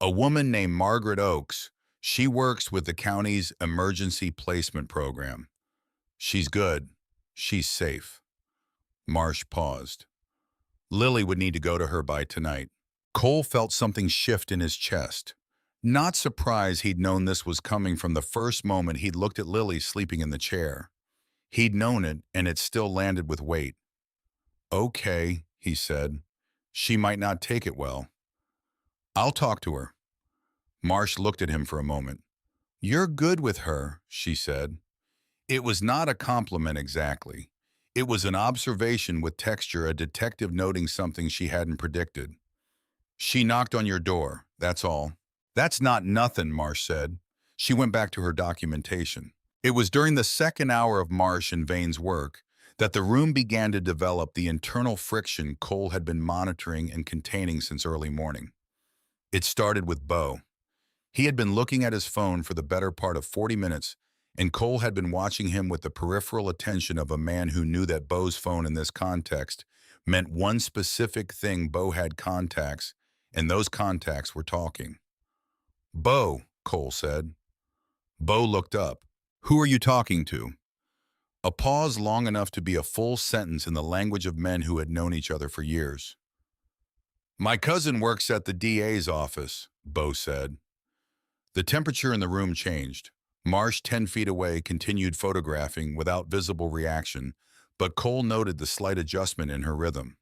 A woman named Margaret Oakes. She works with the county's emergency placement program. She's good. She's safe. Marsh paused. Lily would need to go to her by tonight. Cole felt something shift in his chest. Not surprised he'd known this was coming from the first moment he'd looked at Lily sleeping in the chair. He'd known it, and it still landed with weight. Okay, he said. She might not take it well. I'll talk to her. Marsh looked at him for a moment. You're good with her, she said. It was not a compliment exactly. It was an observation with texture, a detective noting something she hadn't predicted. She knocked on your door, that's all. That's not nothing, Marsh said. She went back to her documentation. It was during the second hour of Marsh and Vane's work that the room began to develop the internal friction Cole had been monitoring and containing since early morning. It started with Bo. He had been looking at his phone for the better part of 40 minutes, and Cole had been watching him with the peripheral attention of a man who knew that Bo's phone in this context meant one specific thing. Bo had contacts, and those contacts were talking. Bo, Cole said. Bo looked up. Who are you talking to? A pause long enough to be a full sentence in the language of men who had known each other for years. My cousin works at the DA's office, Bo said. The temperature in the room changed. Marsh, 10 feet away, continued photographing without visible reaction, but Cole noted the slight adjustment in her rhythm.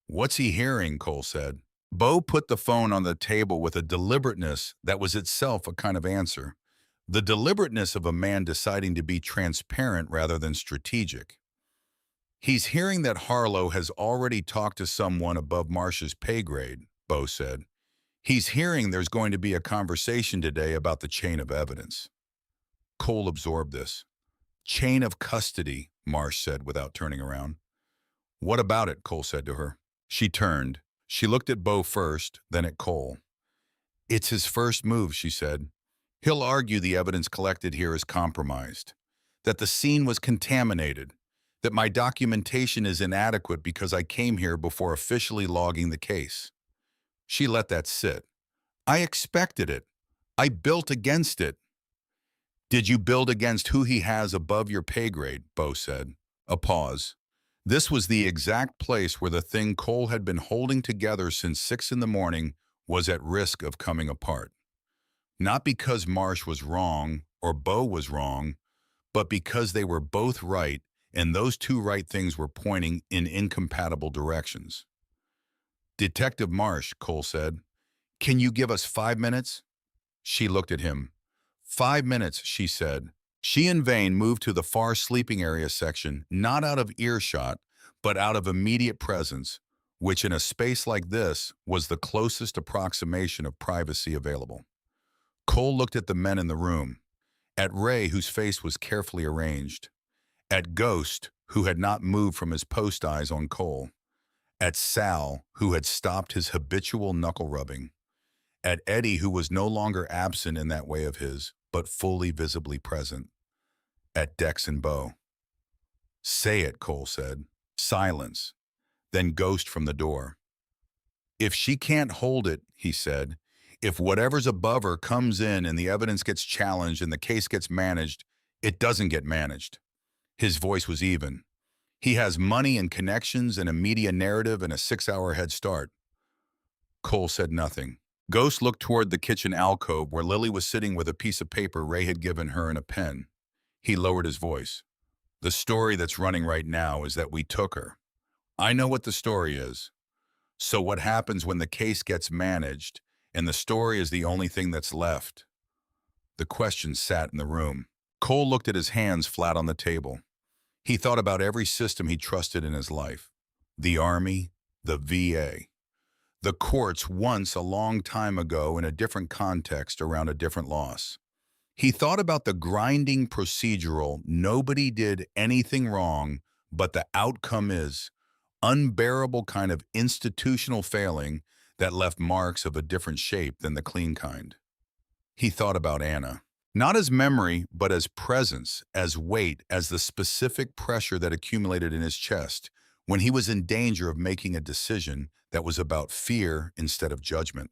What's he hearing? Cole said. Bo put the phone on the table with a deliberateness that was itself a kind of answer. The deliberateness of a man deciding to be transparent rather than strategic. He's hearing that Harlow has already talked to someone above Marsh's pay grade, Bo said. He's hearing there's going to be a conversation today about the chain of evidence. Cole absorbed this. Chain of custody, Marsh said without turning around. What about it? Cole said to her. She turned. She looked at Bo first, then at Cole. It's his first move, she said. He'll argue the evidence collected here is compromised, that the scene was contaminated, that my documentation is inadequate because I came here before officially logging the case. She let that sit. I expected it. I built against it. Did you build against who he has above your pay grade? Bo said. A pause. This was the exact place where the thing Cole had been holding together since 6 in the morning was at risk of coming apart. Not because Marsh was wrong or Bo was wrong, but because they were both right, and those two right things were pointing in incompatible directions. Detective Marsh, Cole said, can you give us 5 minutes? She looked at him. 5 minutes, she said. She and Vane moved to the far sleeping area section, not out of earshot, but out of immediate presence, which in a space like this was the closest approximation of privacy available. Cole looked at the men in the room, at Ray, whose face was carefully arranged, at Ghost, who had not moved from his post eyes on Cole, at Sal, who had stopped his habitual knuckle-rubbing, at Eddie, who was no longer absent in that way of his, but fully visibly present, at Dex and Bo. Say it, Cole said. Silence. Then Ghost from the door. If she can't hold it, he said, if whatever's above her comes in and the evidence gets challenged and the case gets managed, it doesn't get managed. His voice was even. He has money and connections and a media narrative and a 6-hour head start. Cole said nothing. Ghost looked toward the kitchen alcove where Lily was sitting with a piece of paper Ray had given her and a pen. He lowered his voice. The story that's running right now is that we took her. I know what the story is. So what happens when the case gets managed and the story is the only thing that's left? The question sat in the room. Cole looked at his hands flat on the table. He thought about every system he trusted in his life. The Army, the VA, the courts once a long time ago in a different context around a different loss. He thought about the grinding procedural, nobody did anything wrong, but the outcome is unbearable kind of institutional failing that left marks of a different shape than the clean kind. He thought about Anna, not as memory, but as presence, as weight, as the specific pressure that accumulated in his chest when he was in danger of making a decision that was about fear instead of judgment.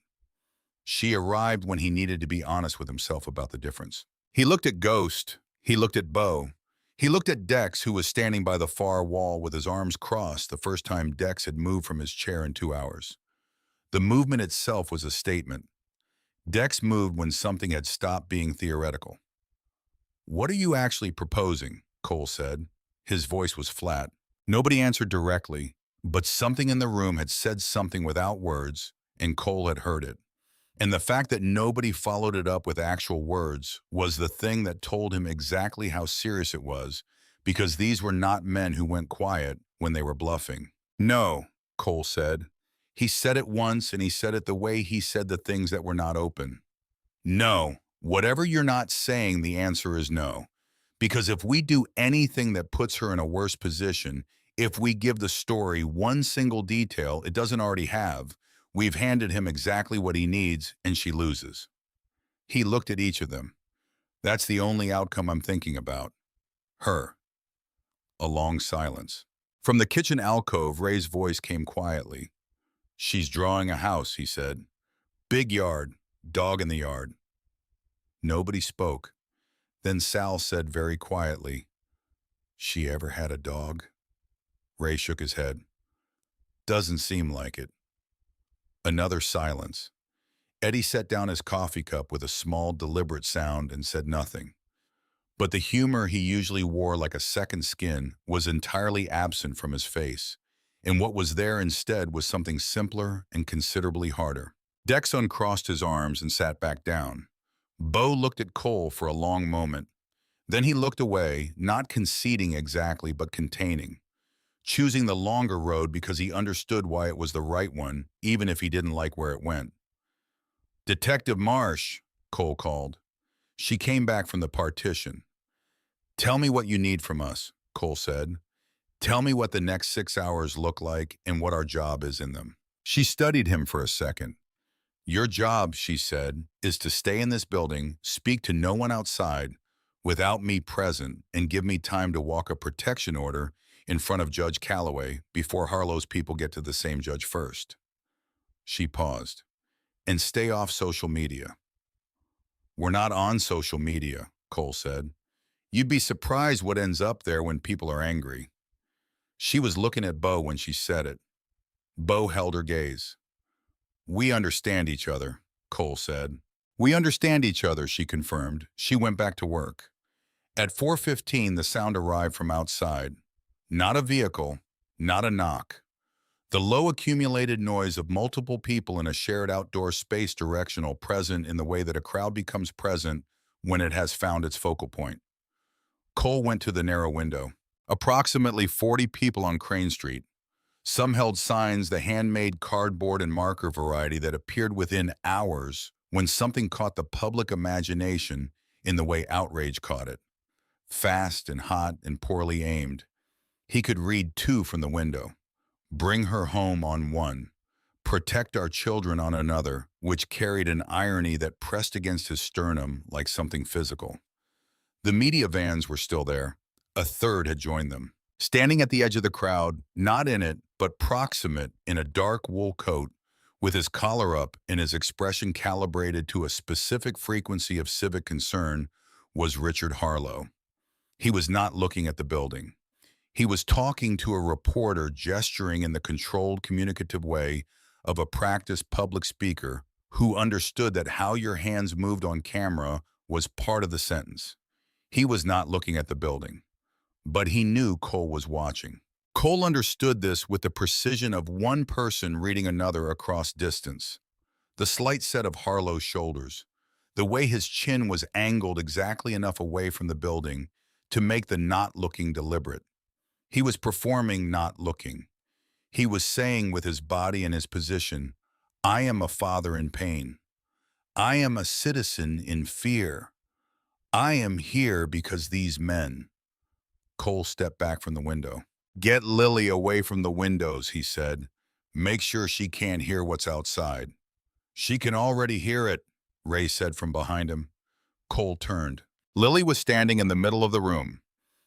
She arrived when he needed to be honest with himself about the difference. He looked at Ghost. He looked at Bo. He looked at Dex, who was standing by the far wall with his arms crossed the first time Dex had moved from his chair in 2 hours. The movement itself was a statement. Dex moved when something had stopped being theoretical. "What are you actually proposing?" Cole said. His voice was flat. Nobody answered directly, but something in the room had said something without words, and Cole had heard it. And the fact that nobody followed it up with actual words was the thing that told him exactly how serious it was, because these were not men who went quiet when they were bluffing. "No," Cole said. He said it once, and he said it the way he said the things that were not open. "No. Whatever you're not saying, the answer is no. Because if we do anything that puts her in a worse position, if we give the story one single detail it doesn't already have, we've handed him exactly what he needs, and she loses." He looked at each of them. "That's the only outcome I'm thinking about. Her." A long silence. From the kitchen alcove, Ray's voice came quietly. "She's drawing a house," he said. "Big yard, dog in the yard." Nobody spoke. Then Sal said very quietly, "She ever had a dog?" Ray shook his head. "Doesn't seem like it." Another silence. Eddie set down his coffee cup with a small, deliberate sound and said nothing. But the humor he usually wore like a second skin was entirely absent from his face, and what was there instead was something simpler and considerably harder. Dex uncrossed his arms and sat back down. Bo looked at Cole for a long moment. Then he looked away, not conceding exactly, but containing, choosing the longer road because he understood why it was the right one, even if he didn't like where it went. "Detective Marsh," Cole called. She came back from the partition. "Tell me what you need from us," Cole said. "Tell me what the next 6 hours look like and what our job is in them." She studied him for a second. "Your job," she said, "is to stay in this building, speak to no one outside, without me present, and give me time to walk a protection order in front of Judge Calloway before Harlow's people get to the same judge first." She paused. "And stay off social media." "We're not on social media," Cole said. "You'd be surprised what ends up there when people are angry." She was looking at Bo when she said it. Bo held her gaze. "We understand each other," Cole said. "We understand each other," she confirmed. She went back to work. At 4:15, the sound arrived from outside. Not a vehicle, not a knock. The low accumulated noise of multiple people in a shared outdoor space, directional, present in the way that a crowd becomes present when it has found its focal point. Cole went to the narrow window. Approximately 40 people on Crane Street. Some held signs, the handmade cardboard and marker variety, that appeared within hours when something caught the public imagination in the way outrage caught it. Fast and hot and poorly aimed. He could read two from the window. "Bring her home" on one. "Protect our children" on another, which carried an irony that pressed against his sternum like something physical. The media vans were still there. A third had joined them. Standing at the edge of the crowd, not in it, but proximate, in a dark wool coat, with his collar up and his expression calibrated to a specific frequency of civic concern, was Richard Harlow. He was not looking at the building. He was talking to a reporter, gesturing in the controlled, communicative way of a practiced public speaker who understood that how your hands moved on camera was part of the sentence. He was not looking at the building. But he knew Cole was watching. Cole understood this with the precision of one person reading another across distance. The slight set of Harlow's shoulders, the way his chin was angled exactly enough away from the building to make the not looking deliberate. He was performing not looking. He was saying with his body and his position, "I am a father in pain. I am a citizen in fear. I am here because these men." Cole stepped back from the window. "Get Lily away from the windows," he said. "Make sure she can't hear what's outside." "She can already hear it," Ray said from behind him. Cole turned. Lily was standing in the middle of the room.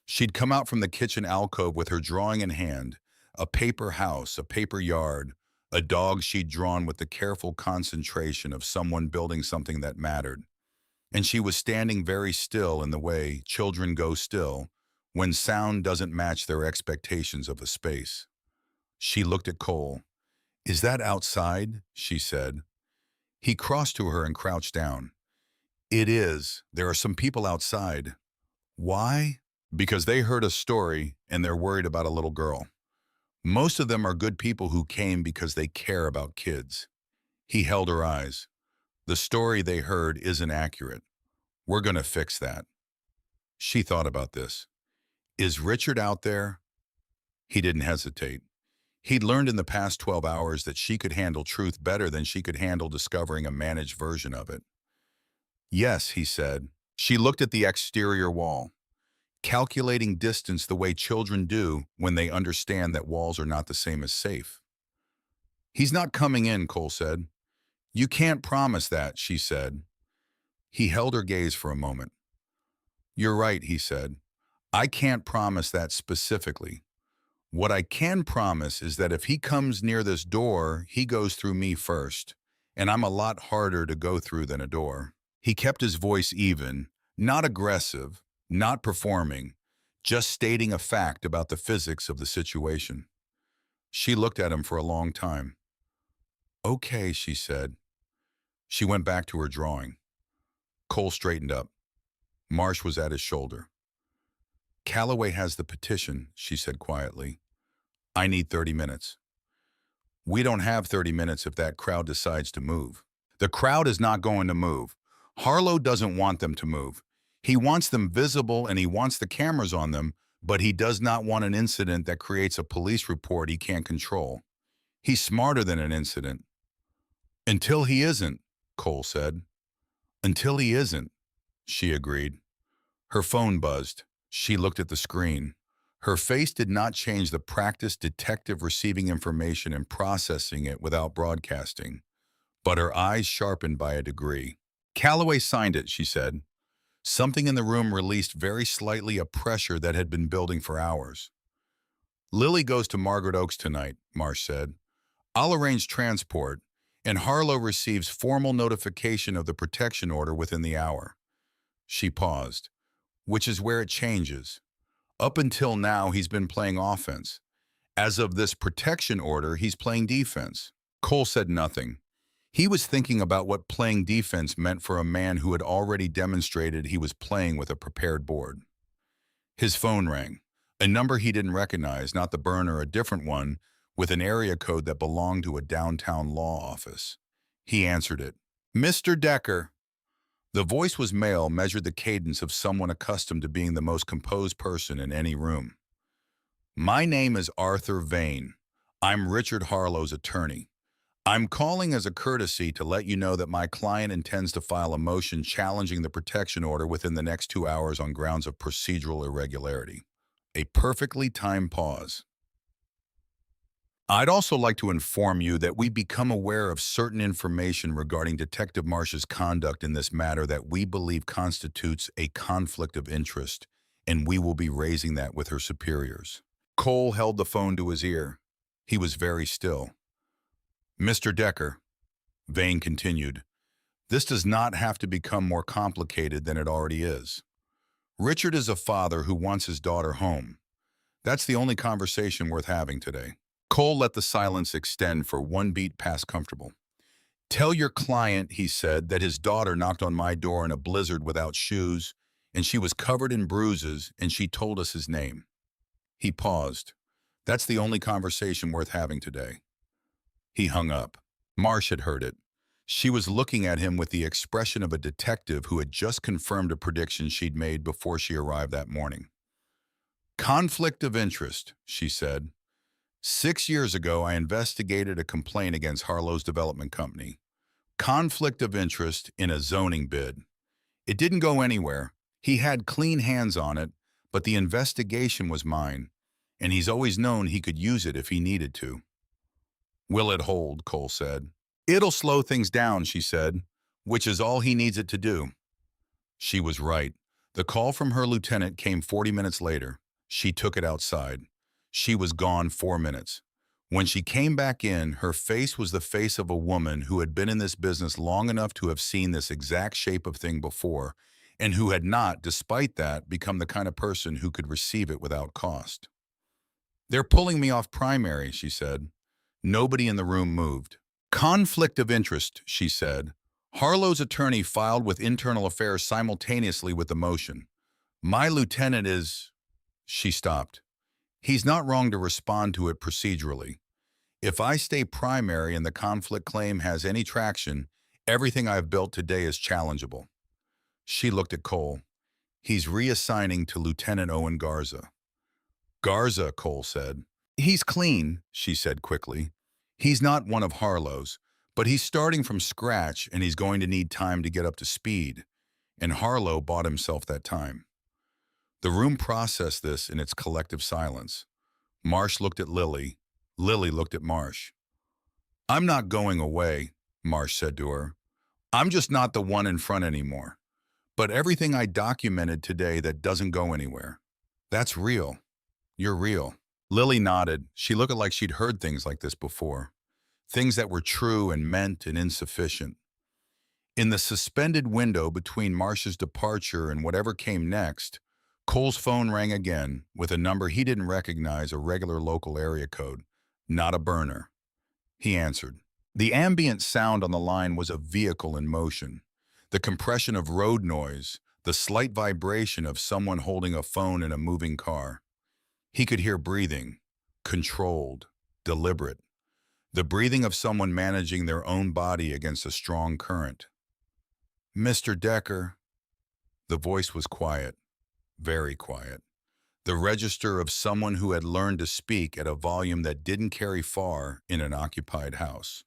She'd come out from the kitchen alcove with her drawing in hand, A paper house, a paper yard, a dog she'd drawn with the careful concentration of someone building something that mattered. And she was standing very still in the way children go still when sound doesn't match their expectations of a space. She looked at Cole. "Is that outside?" she said. He crossed to her and crouched down. "It is. There are some people outside." "Why?" "Because they heard a story and they're worried about a little girl. Most of them are good people who came because they care about kids." He held her eyes. "The story they heard isn't accurate. We're going to fix that." She thought about this. "Is Richard out there?" He didn't hesitate. He'd learned in the past 12 hours that she could handle truth better than she could handle discovering a managed version of it. "Yes," he said. She looked at the exterior wall, calculating distance the way children do when they understand that walls are not the same as safe. "He's not coming in," Cole said. "You can't promise that," she said. He held her gaze for a moment. "You're right," he said. "I can't promise that specifically. What I can promise is that if he comes near this door, he goes through me first, and I'm a lot harder to go through than a door." He kept his voice even, not aggressive, not performing, just stating a fact about the physics of the situation. She looked at him for a long time. "Okay," she said. She went back to her drawing. Cole straightened up. Marsh was at his shoulder. "Calloway has the petition," she said quietly. "I need 30 minutes. "We don't have 30 minutes if that crowd decides to move." "The crowd is not going to move. Harlow doesn't want them to move. He wants them visible and he wants the cameras on them, but he does not want an incident that creates a police report he can't control. He's smarter than an incident." "Until he isn't," Cole said. "Until he isn't," she agreed. Her phone buzzed. She looked at the screen. Her face did not change the practiced detective receiving information and processing it without broadcasting, but her eyes sharpened by a degree. "Calloway signed it," she said. Something in the room released very slightly a pressure that had been building for hours. "Lily goes to Margaret Oaks tonight," Marsh said. "I'll arrange transport, and Harlow receives formal notification of the protection order within the hour." She paused. "Which is where it changes. Up until now, he's been playing offense. As of this protection order, he's playing defense." Cole said nothing. He was thinking about what playing defense meant for a man who had already demonstrated he was playing with a prepared board. His phone rang. A number he didn't recognize, not the burner, a different one, with an area code that belonged to a downtown law office. He answered it. "Mr. Decker." The voice was male, measured the cadence of someone accustomed to being the most composed person in any room. "My name is Arthur Vane. I'm Richard Harlow's attorney. I'm calling as a courtesy to let you know that my client intends to file a motion challenging the protection order within the next 2 hours on grounds of procedural irregularity." A perfectly timed pause. "I'd also like to inform you that we become aware of certain information regarding Detective Marsh's conduct in this matter that we believe constitutes a conflict of interest, and we will be raising that with her superiors." Cole held the phone to his ear. He was very still. "Mr. Decker," Vane continued, "this does not have to become more complicated than it already is. Richard is a father who wants his daughter home. That's the only conversation worth having today." Cole let the silence extend for one beat past comfortable. "Tell your client," he said, "that his daughter knocked on my door in a blizzard without shoes, and she was covered in bruises, and she told us his name." He paused. "That's the only conversation worth having today." He hung up. Marsh had heard it. She was looking at him with the expression of a detective who had just confirmed a prediction she'd made before she arrived that morning. "Conflict of interest," she said. 6 years ago, I investigated a complaint against Harlow's development company. Conflict of interest in a zoning bid. It didn't go anywhere. He had clean hands on it, but the investigation was mine, and he's always known he could use it if he needed to." "Will it hold?" Cole said. "It'll slow things down," she said, "which is all he needs it to do." She was right. The call from her lieutenant came 40 minutes later. She took it outside. She was gone 4 minutes. When she came back in, her face was the face of a woman who had been in this business long enough to have seen this exact shape of thing before, and who had not, despite that, become the kind of person who could receive it without cost. "They're pulling me off primary," she said. Nobody in the room moved. "Conflict of interest," she said. Harlow's attorney filed with Internal Affairs simultaneously with the motion. "My lieutenant is—" She stopped. "He's not wrong to respond to it procedurally. If I stay primary and the conflict claim has any traction, everything I've built today is challengeable." She looked at Cole. "He's reassigning to Lieutenant Owen Garza." "Garza," Cole said. "He's clean," she said quickly. "He's not one of Harlow's, but he's starting from scratch and he's going to need time to get up to speed. And Harlow bought himself that time." The room processed this in its collective silence. Marsh looked at Lily. Lily looked at Marsh. "I'm not going away," Marsh said to her. "I'm just not the one in front anymore. But everything I documented today that doesn't go anywhere, that's real. You're real." Lily nodded. She looked like she'd heard things like this before. Things that were true and meant and insufficient. In the suspended window between Marsh's departure and whatever came next, Cole's phone rang again with a number he didn't recognize, a regular local area code, not a burner. He answered. The ambient sound on the line was a vehicle in motion. The compression of road noise, the slight vibration of someone holding a phone in a moving car. He could hear breathing, controlled, deliberate. The breathing of someone managing their own body against a strong current. "Mr. Decker." The voice was quiet, very quiet. The register of someone who had learned to speak at a volume that didn't carry far in an occupied house.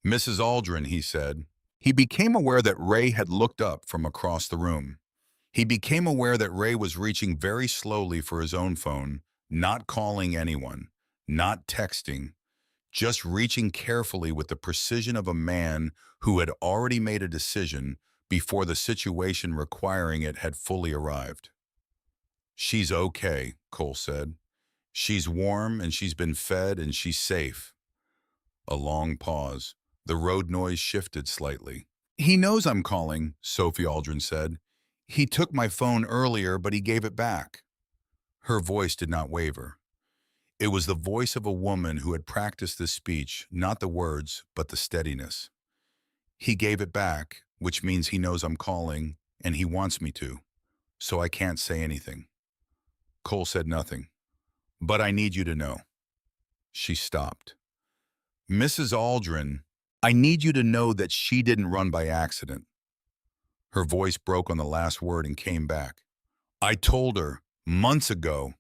"Mrs. Aldrin," he said. He became aware that Ray had looked up from across the room. He became aware that Ray was reaching very slowly for his own phone, not calling anyone, not texting, just reaching carefully with the precision of a man who had already made a decision before the situation requiring it had fully arrived. "She's okay," Cole said. "She's warm and she's been fed and she's safe." A long pause. The road noise shifted slightly. "He knows I'm calling," Sophie Aldrin said. "He took my phone earlier, but he gave it back." Her voice did not waver. It was the voice of a woman who had practiced this speech, not the words, but the steadiness. "He gave it back, which means he knows I'm calling, and he wants me to, so I can't say anything." Cole said nothing. "But I need you to know." She stopped. "Mrs. Aldrin, I need you to know that she didn't run by accident." Her voice broke on the last word and came back. "I told her, months ago,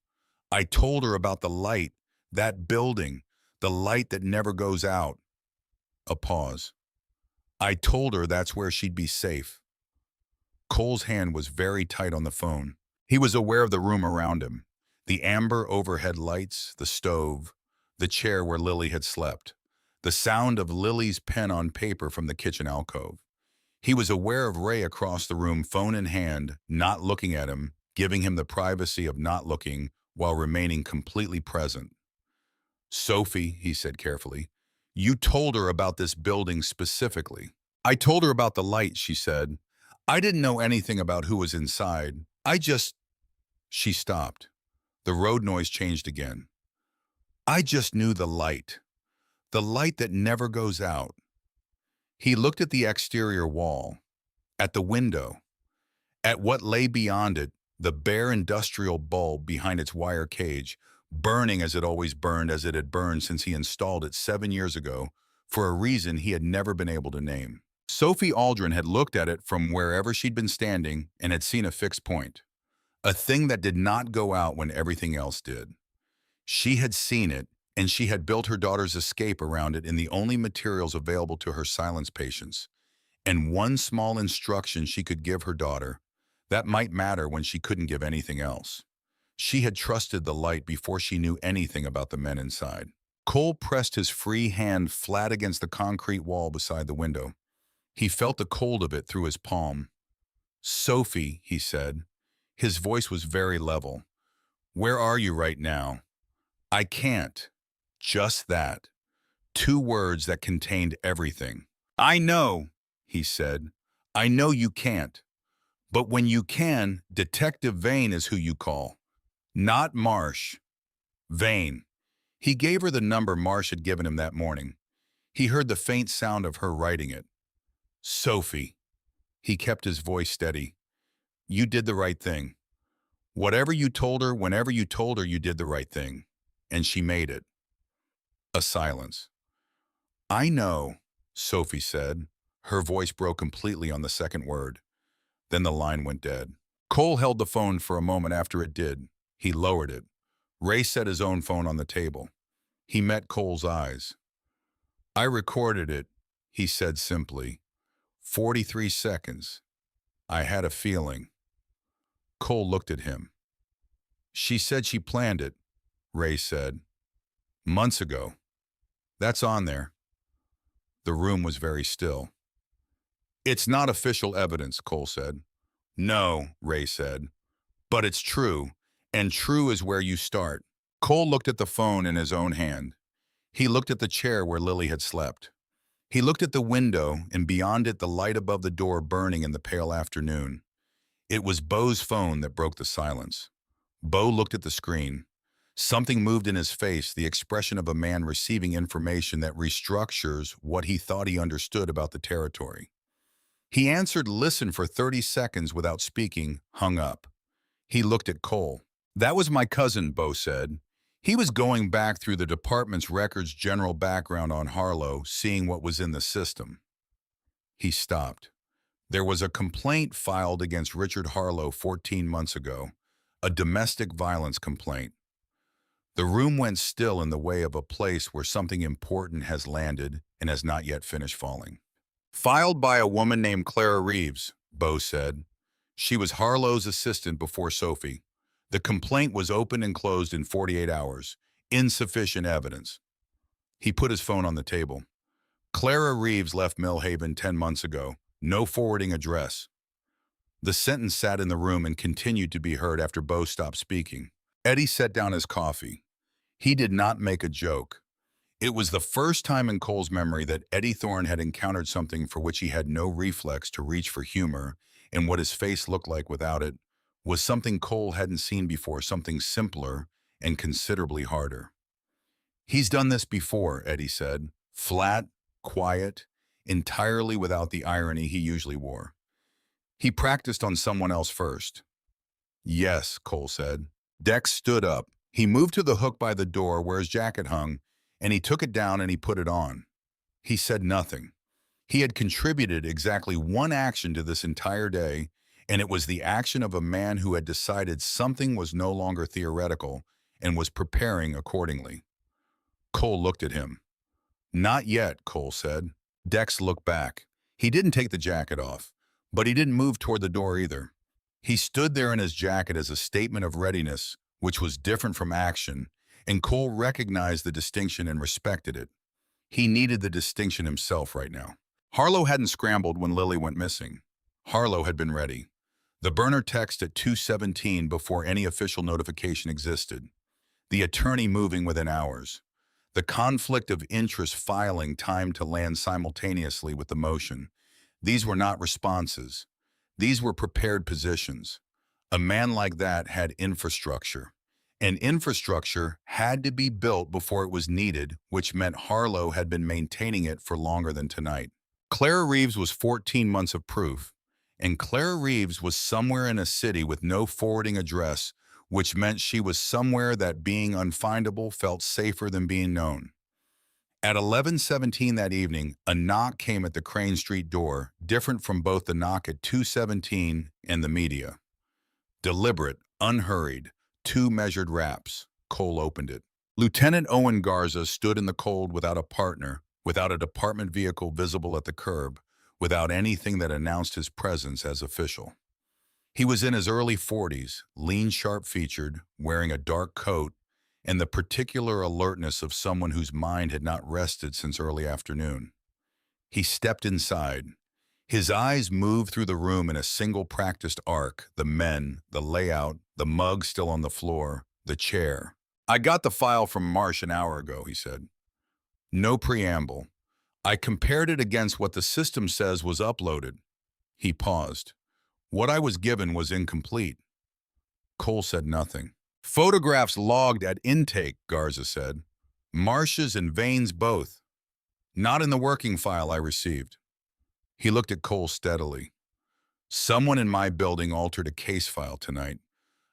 I told her about the light, that building, the light that never goes out." A pause. "I told her that's where she'd be safe." Cole's hand was very tight on the phone. He was aware of the room around him. The amber overhead lights, the stove, the chair where Lily had slept, the sound of Lily's pen on paper from the kitchen alcove. He was aware of Ray across the room, phone in hand, not looking at him, giving him the privacy of not looking while remaining completely present. "Sophie," he said carefully, "you told her about this building specifically." "I told her about the light," she said. "I didn't know anything about who was inside. I just—" She stopped. The road noise changed again. "I just knew the light that never goes out." He looked at the exterior wall, at the window, at what lay beyond it, the bare industrial bulb behind its wire cage, burning as it always burned, as it had burned since he installed it 7 years ago, for a reason he had never been able to name. Sophie Aldrin had looked at it from wherever she'd been standing and had seen a fixed point, a thing that did not go out when everything else did. She had seen it, and she had built her daughter's escape around it in the only materials available to her silence patients. And one small instruction she could give her daughter, that might matter when she couldn't give anything else. She had trusted the light before she knew anything about the men inside. Cole pressed his free hand flat against the concrete wall beside the window. He felt the cold of it through his palm. "Sophie," he said. His voice was very level. "Where are you right now? I can't. Just that. Two words that contained everything. I know, he said. I know you can't. But when you can, Detective Vane is who you call. Not Marsh. Vane. He gave her the number Marsh had given him that morning. He heard the faint sound of her writing it. Sophie. He kept his voice steady. You did the right thing. Whatever you told her, whenever you told her, you did the right thing. And she made it. A silence. I know, Sophie said. Her voice broke completely on the second word. Then the line went dead. Cole held the phone for a moment after it did. He lowered it. Ray set his own phone on the table. He met Cole's eyes. I recorded it, he said simply. 43 seconds. I had a feeling. Cole looked at him. She said she planned it, Ray said. Months ago. That's on there. The room was very still. It's not official evidence, Cole said. No, Ray said. But it's true, and true is where you start. Cole looked at the phone in his own hand. He looked at the chair where Lily had slept. He looked at the window, and beyond it the light above the door burning in the pale afternoon. It was Beau's phone that broke the silence. Beau looked at the screen. Something moved in his face, the expression of a man receiving information that restructures what he thought he understood about the territory. He answered listen for 30 seconds without speaking, hung up. He looked at Cole. That was my cousin, Beau said. He was going back through the department's records general background on Harlow, seeing what was in the system. He stopped. There was a complaint filed against Richard Harlow 14 months ago, a domestic violence complaint. The room went still in the way of a place where something important has landed and has not yet finished falling. Filed by a woman named Clara Reeves, Beau said. She was Harlow's assistant before Sophie. The complaint was opened and closed in 48 hours. Insufficient evidence. He put his phone on the table. Clara Reeves left Millhaven 10 months ago. No forwarding address. The sentence sat in the room and continued to be heard after Beau stopped speaking. Eddie set down his coffee. He did not make a joke. It was the first time in Cole's memory that Eddie Thorne had encountered something for which he had no reflex to reach for humor, and what his face looked like without it was something Cole hadn't seen before, something simpler and considerably harder. He's done this before, Eddie said. Flat, quiet, entirely without the irony he usually wore. He practiced on someone else first. Yes, Cole said. Dex stood up. He moved to the hook by the door where his jacket hung, and he took it down and he put it on. He said nothing. He had contributed exactly one action to this entire day, and it was the action of a man who had decided something was no longer theoretical and was preparing accordingly. Cole looked at him. Not yet, Cole said. Dex looked back. He didn't take the jacket off, but he didn't move toward the door either. He stood there in his jacket as a statement of readiness, which was different from action, and Cole recognized the distinction and respected it. He needed the distinction himself right now. Harlow hadn't scrambled when Lily went missing. Harlow had been ready. The burner text at 2:17 before any official notification existed. The attorney moving within hours. The conflict of interest filing timed to land simultaneously with the motion. These were not responses. These were prepared positions. A man like that had infrastructure. And infrastructure had to be built before it was needed, which meant Harlow had been maintaining it for longer than tonight. Clara Reeves was 14 months of proof, and Clara Reeves was somewhere in a city with no forwarding address, which meant she was somewhere that being unfindable felt safer than being known. At 11:17 that evening, a knock came at the Crane Street door, different from both the knock at 2:17 and the media. Deliberate, unhurried, 2 measured raps. Cole opened it. Lieutenant Owen Garza stood in the cold without a partner, without a department vehicle visible at the curb, without anything that announced his presence as official. He was in his early 40s, lean, sharp-featured, wearing a dark coat, and the particular alertness of someone whose mind had not rested since early afternoon. He stepped inside. His eyes moved through the room in a single practiced arc, the men, the layout, the mug still on the floor, the chair. I got the file from Marsh an hour ago, he said. No preamble. I compared it against what the system says was uploaded. He paused. What I was given was incomplete. Cole said nothing. Photographs logged at intake, Garza said. Marsh's and Vane's both. Not in the working file I received. He looked at Cole steadily. Someone in my building altered a case file tonight.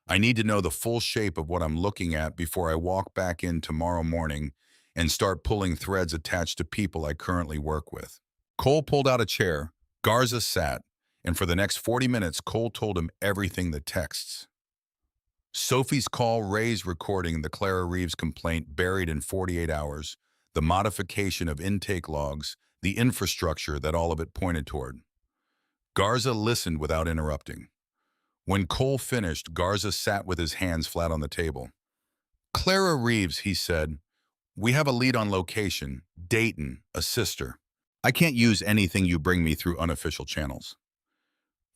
I need to know the full shape of what I'm looking at before I walk back in tomorrow morning and start pulling threads attached to people I currently work with. Cole pulled out a chair. Garza sat, and for the next 40 minutes, Cole told him everything the texts. Sophie's call, Ray's recording, the Clara Reeves complaint buried in 48 hours, the modification of intake logs, the infrastructure that all of it pointed toward. Garza listened without interrupting. When Cole finished, Garza sat with his hands flat on the table. Clara Reeves, he said, we have a lead on location, Dayton, a sister. I can't use anything you bring me through unofficial channels.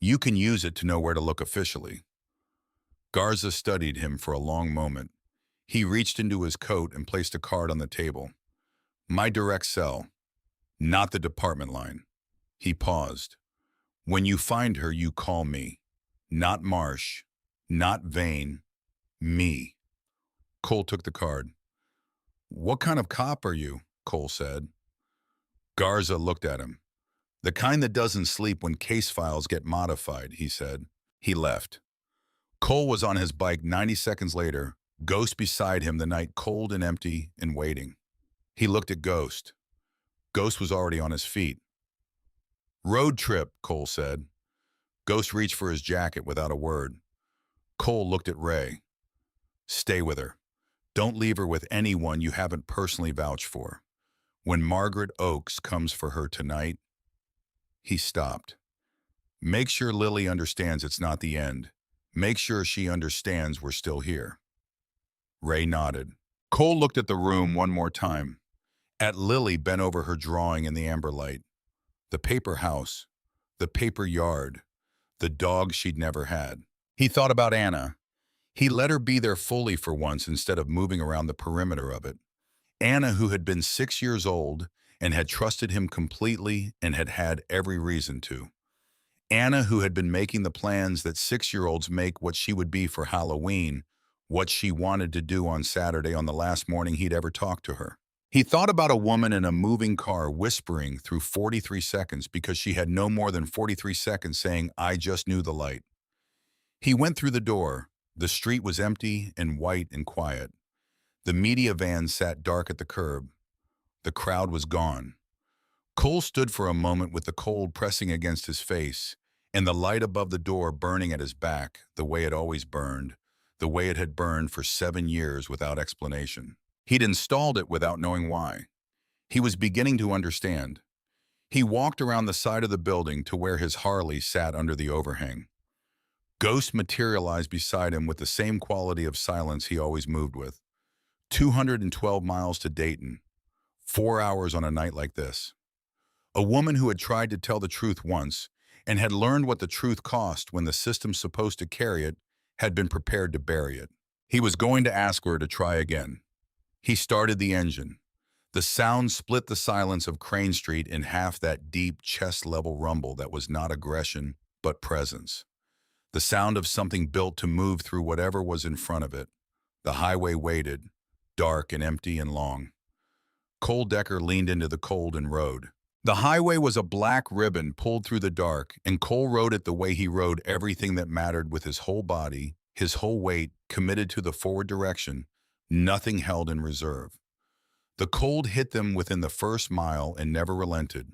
You can use it to know where to look officially. Garza studied him for a long moment. He reached into his coat and placed a card on the table. My direct cell, not the department line. He paused. When you find her, you call me. Not Marsh, not Vane, me. Cole took the card. What kind of cop are you? Cole said. Garza looked at him. The kind that doesn't sleep when case files get modified, he said. He left. Cole was on his bike 90 seconds later, Ghost beside him, the night cold and empty and waiting. He looked at Ghost. Ghost was already on his feet. Road trip, Cole said. Ghost reached for his jacket without a word. Cole looked at Ray. Stay with her. Don't leave her with anyone you haven't personally vouched for. When Margaret Oakes comes for her tonight, he stopped. Make sure Lily understands it's not the end. Make sure she understands we're still here. Ray nodded. Cole looked at the room one more time. At Lily bent over her drawing in the amber light. The paper house, the paper yard, the dog she'd never had. He thought about Anna. He let her be there fully for once instead of moving around the perimeter of it. Anna, who had been 6 years old and had trusted him completely and had had every reason to. Anna, who had been making the plans that 6-year-olds make what she would be for Halloween, what she wanted to do on Saturday on the last morning he'd ever talked to her. He thought about a woman in a moving car whispering through 43 seconds because she had no more than 43 seconds saying, I just knew the light. He went through the door. The street was empty and white and quiet. The media van sat dark at the curb. The crowd was gone. Cole stood for a moment with the cold pressing against his face and the light above the door burning at his back the way it always burned, the way it had burned for 7 years without explanation. He'd installed it without knowing why. He was beginning to understand. He walked around the side of the building to where his Harley sat under the overhang. Ghost materialized beside him with the same quality of silence he always moved with. 212 miles to Dayton. 4 hours on a night like this. A woman who had tried to tell the truth once and had learned what the truth cost when the system supposed to carry it had been prepared to bury it. He was going to ask her to try again. He started the engine. The sound split the silence of Crane Street in half, that deep chest-level rumble that was not aggression but presence. The sound of something built to move through whatever was in front of it. The highway waited, dark and empty and long. Cole Decker leaned into the cold and rode. The highway was a black ribbon pulled through the dark, and Cole rode it the way he rode everything that mattered, with his whole body, his whole weight, committed to the forward direction, nothing held in reserve. The cold hit them within the first mile and never relented.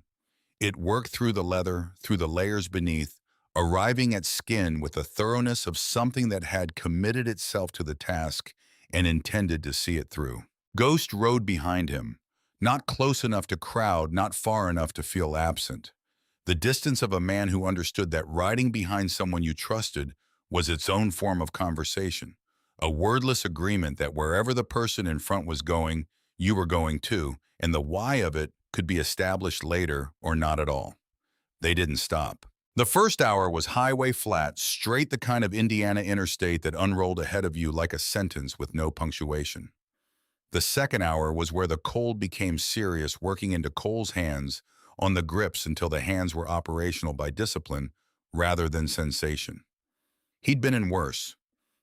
It worked through the leather, through the layers beneath, arriving at skin with the thoroughness of something that had committed itself to the task and intended to see it through. Ghost rode behind him, not close enough to crowd, not far enough to feel absent. The distance of a man who understood that riding behind someone you trusted was its own form of conversation, a wordless agreement that wherever the person in front was going, you were going too, and the why of it could be established later or not at all. They didn't stop. The first hour was highway flat, straight, the kind of Indiana interstate that unrolled ahead of you like a sentence with no punctuation. The second hour was where the cold became serious, working into Cole's hands on the grips until the hands were operational by discipline rather than sensation. He'd been in worse.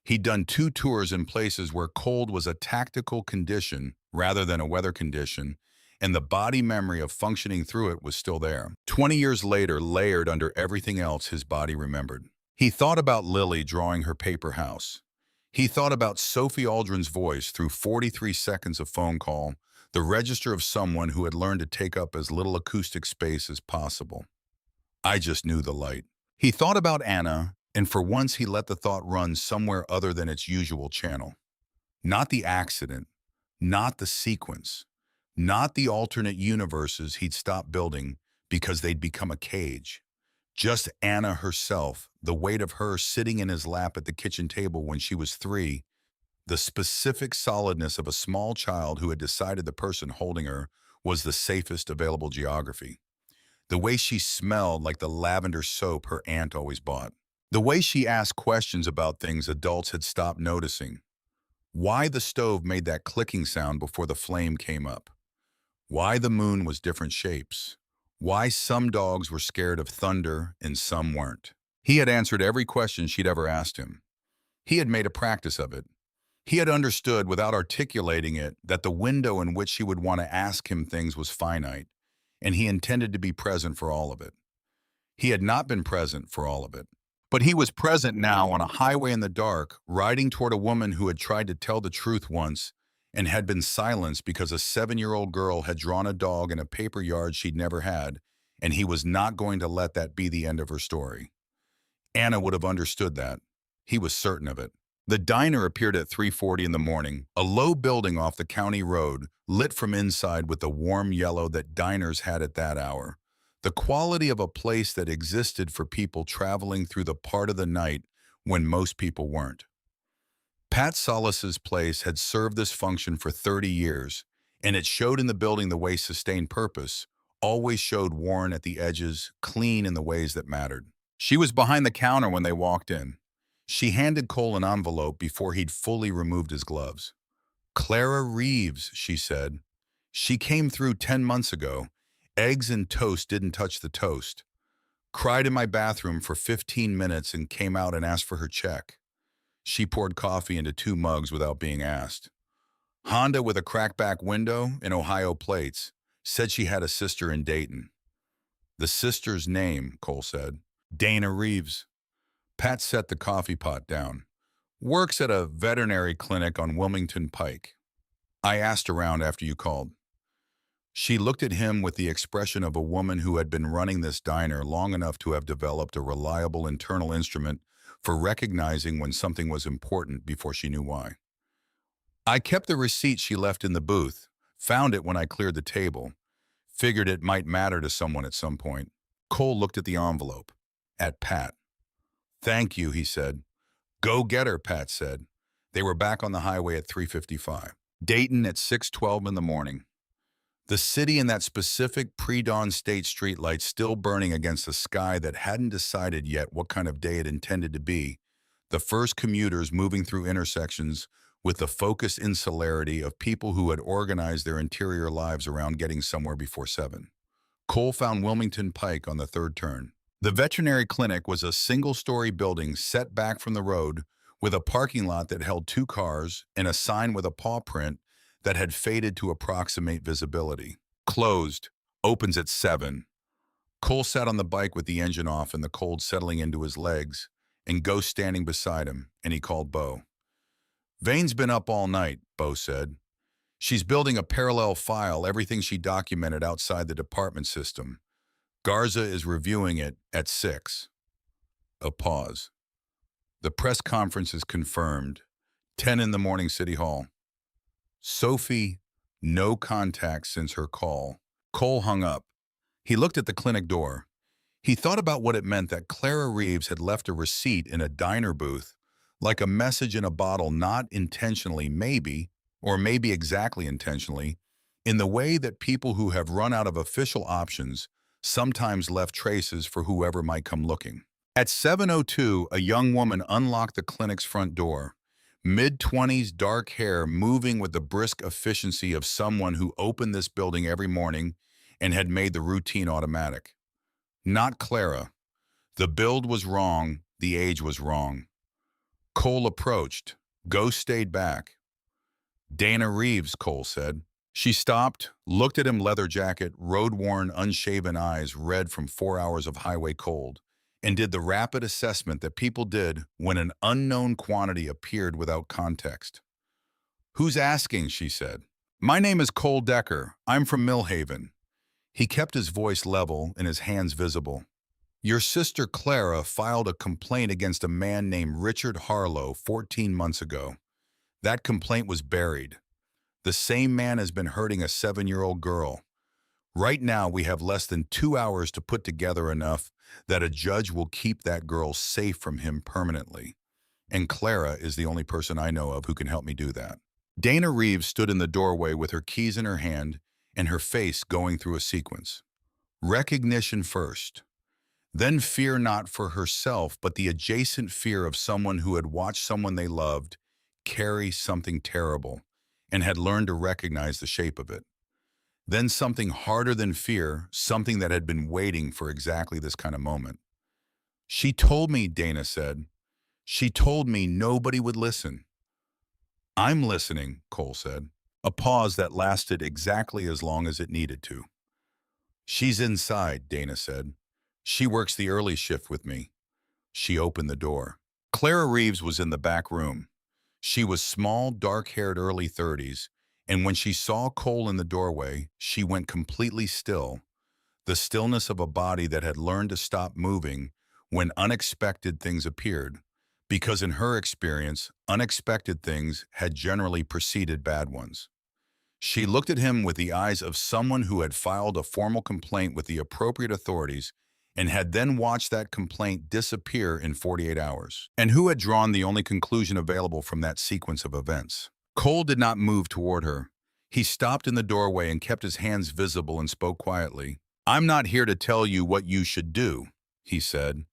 He'd done 2 tours in places where cold was a tactical condition rather than a weather condition, and the body memory of functioning through it was still there. 20 years later, layered under everything else his body remembered. He thought about Lily drawing her paper house. He thought about Sophie Aldrin's voice through 43 seconds of phone call, the register of someone who had learned to take up as little acoustic space as possible. I just knew the light. He thought about Anna, and for once he let the thought run somewhere other than its usual channel. Not the accident, not the sequence, not the alternate universes he'd stopped building because they'd become a cage. Just Anna herself, the weight of her sitting in his lap at the kitchen table when she was 3, the specific solidness of a small child who had decided the person holding her was the safest available geography. The way she smelled like the lavender soap her aunt always bought. The way she asked questions about things adults had stopped noticing. Why the stove made that clicking sound before the flame came up. Why the moon was different shapes. Why some dogs were scared of thunder and some weren't. He had answered every question she'd ever asked him. He had made a practice of it. He had understood without articulating it that the window in which she would want to ask him things was finite, and he intended to be present for all of it. He had not been present for all of it. But he was present now on a highway in the dark, riding toward a woman who had tried to tell the truth once and had been silenced because a 7-year-old girl had drawn a dog in a paper yard she'd never had, and he was not going to let that be the end of her story. Anna would have understood that. He was certain of it. The diner appeared at 3:40 in the morning, a low building off the county road, lit from inside with the warm yellow that diners had at that hour. The quality of a place that existed for people traveling through the part of the night when most people weren't. Pat Solis's place had served this function for 30 years, and it showed in the building the way sustained purpose always showed worn at the edges, clean in the ways that mattered. She was behind the counter when they walked in. She handed Cole an envelope before he'd fully removed his gloves. "Clara Reeves," she said. "She came through 10 months ago. Eggs and toast didn't touch the toast. Cried in my bathroom for 15 minutes and came out and asked for her check. She poured coffee into 2 mugs without being asked. Honda with a crackback window and Ohio plates. Said she had a sister in Dayton." "The sister's name," Cole said. "Dana Reeves." Pat set the coffee pot down. "Works at a veterinary clinic on Wilmington Pike. I asked around after you called." She looked at him with the expression of a woman who had been running this diner long enough to have developed a reliable internal instrument for recognizing when something was important before she knew why. "I kept the receipt she left in the booth, found it when I cleared the table. Figured it might matter to someone at some point." Cole looked at the envelope, at Pat. "Thank you," he said. "Go get her," Pat said. They were back on the highway at 3:55. Dayton at 6:12 in the morning. The city in that specific pre-dawn state streetlight still burning against a sky that hadn't decided yet what kind of day it intended to be. The first commuters moving through intersections with the focused insularity of people who had organized their interior lives around getting somewhere before 7. Cole found Wilmington Pike on the third turn. The veterinary clinic was a single-story building set back from the road with a parking lot that held 2 cars and a sign with a paw print that had faded to approximate visibility. "Closed. Opens at 7. Cole sat on the bike with the engine off and the cold settling into his legs, and Ghost standing beside him, and he called Bo. "Vane's been up all night," Bo said. "She's building a parallel file, everything she documented outside the department system. Garza is reviewing it at 6. A pause. "The press conference is confirmed. 10 in the morning, City Hall. Sophie, no contact since her call." Cole hung up. He looked at the clinic door. He thought about what it meant that Clara Reeves had left a receipt in a diner booth, like a message in a bottle, not intentionally, maybe, or maybe exactly intentionally, in the way that people who have run out of official options sometimes left traces for whoever might come looking. At 7:02, a young woman unlocked the clinic's front door. Mid-20s, dark hair, moving with the brisk efficiency of someone who opened this building every morning and had made the routine automatic. Not Clara. The build was wrong, the age was wrong. Cole approached. Ghost stayed back. Dana Reeves, Cole said. She stopped, looked at him, leather jacket, road-worn, unshaven eyes red from 4 hours of highway cold, and did the rapid assessment that people did when an unknown quantity appeared without context. Who's asking, she said. My name is Cole Decker. I'm from Millhaven. He kept his voice level and his hands visible. Your sister Clara filed a complaint against a man named Richard Harlow 14 months ago. That complaint was buried. The same man has been hurting a 7-year-old girl. Right now, we have less than 2 hours to put together enough that a judge will keep that girl safe from him permanently. And Clara is the only person I know of who can help me do that. Dana Reeves stood in the doorway with her keys in her hand and her face going through a sequence. Recognition first. Then fear not for herself, but the adjacent fear of someone who had watched someone they loved carry something terrible and had learned to recognize the shape of it. Then something harder than fear, something that had been waiting for exactly this kind of moment. She told me, Dana said. She told me nobody would listen. I'm listening, Cole said. A pause that lasted exactly as long as it needed to. She's inside, Dana said. She works the early shift with me. She opened the door. Clara Reeves was in the back room. She was small, dark-haired, early 30s, and when she saw Cole in the doorway, she went completely still, the stillness of a body that had learned to stop moving when unexpected things appeared, because in her experience, unexpected things had generally preceded bad ones. She looked at him with the eyes of someone who had filed a formal complaint with the appropriate authorities and had then watched that complaint disappear in 48 hours, and who had drawn the only conclusion available from that sequence of events. Cole did not move toward her. He stopped in the doorway and kept his hands visible and spoke quietly. I'm not here to tell you what you should do, he said.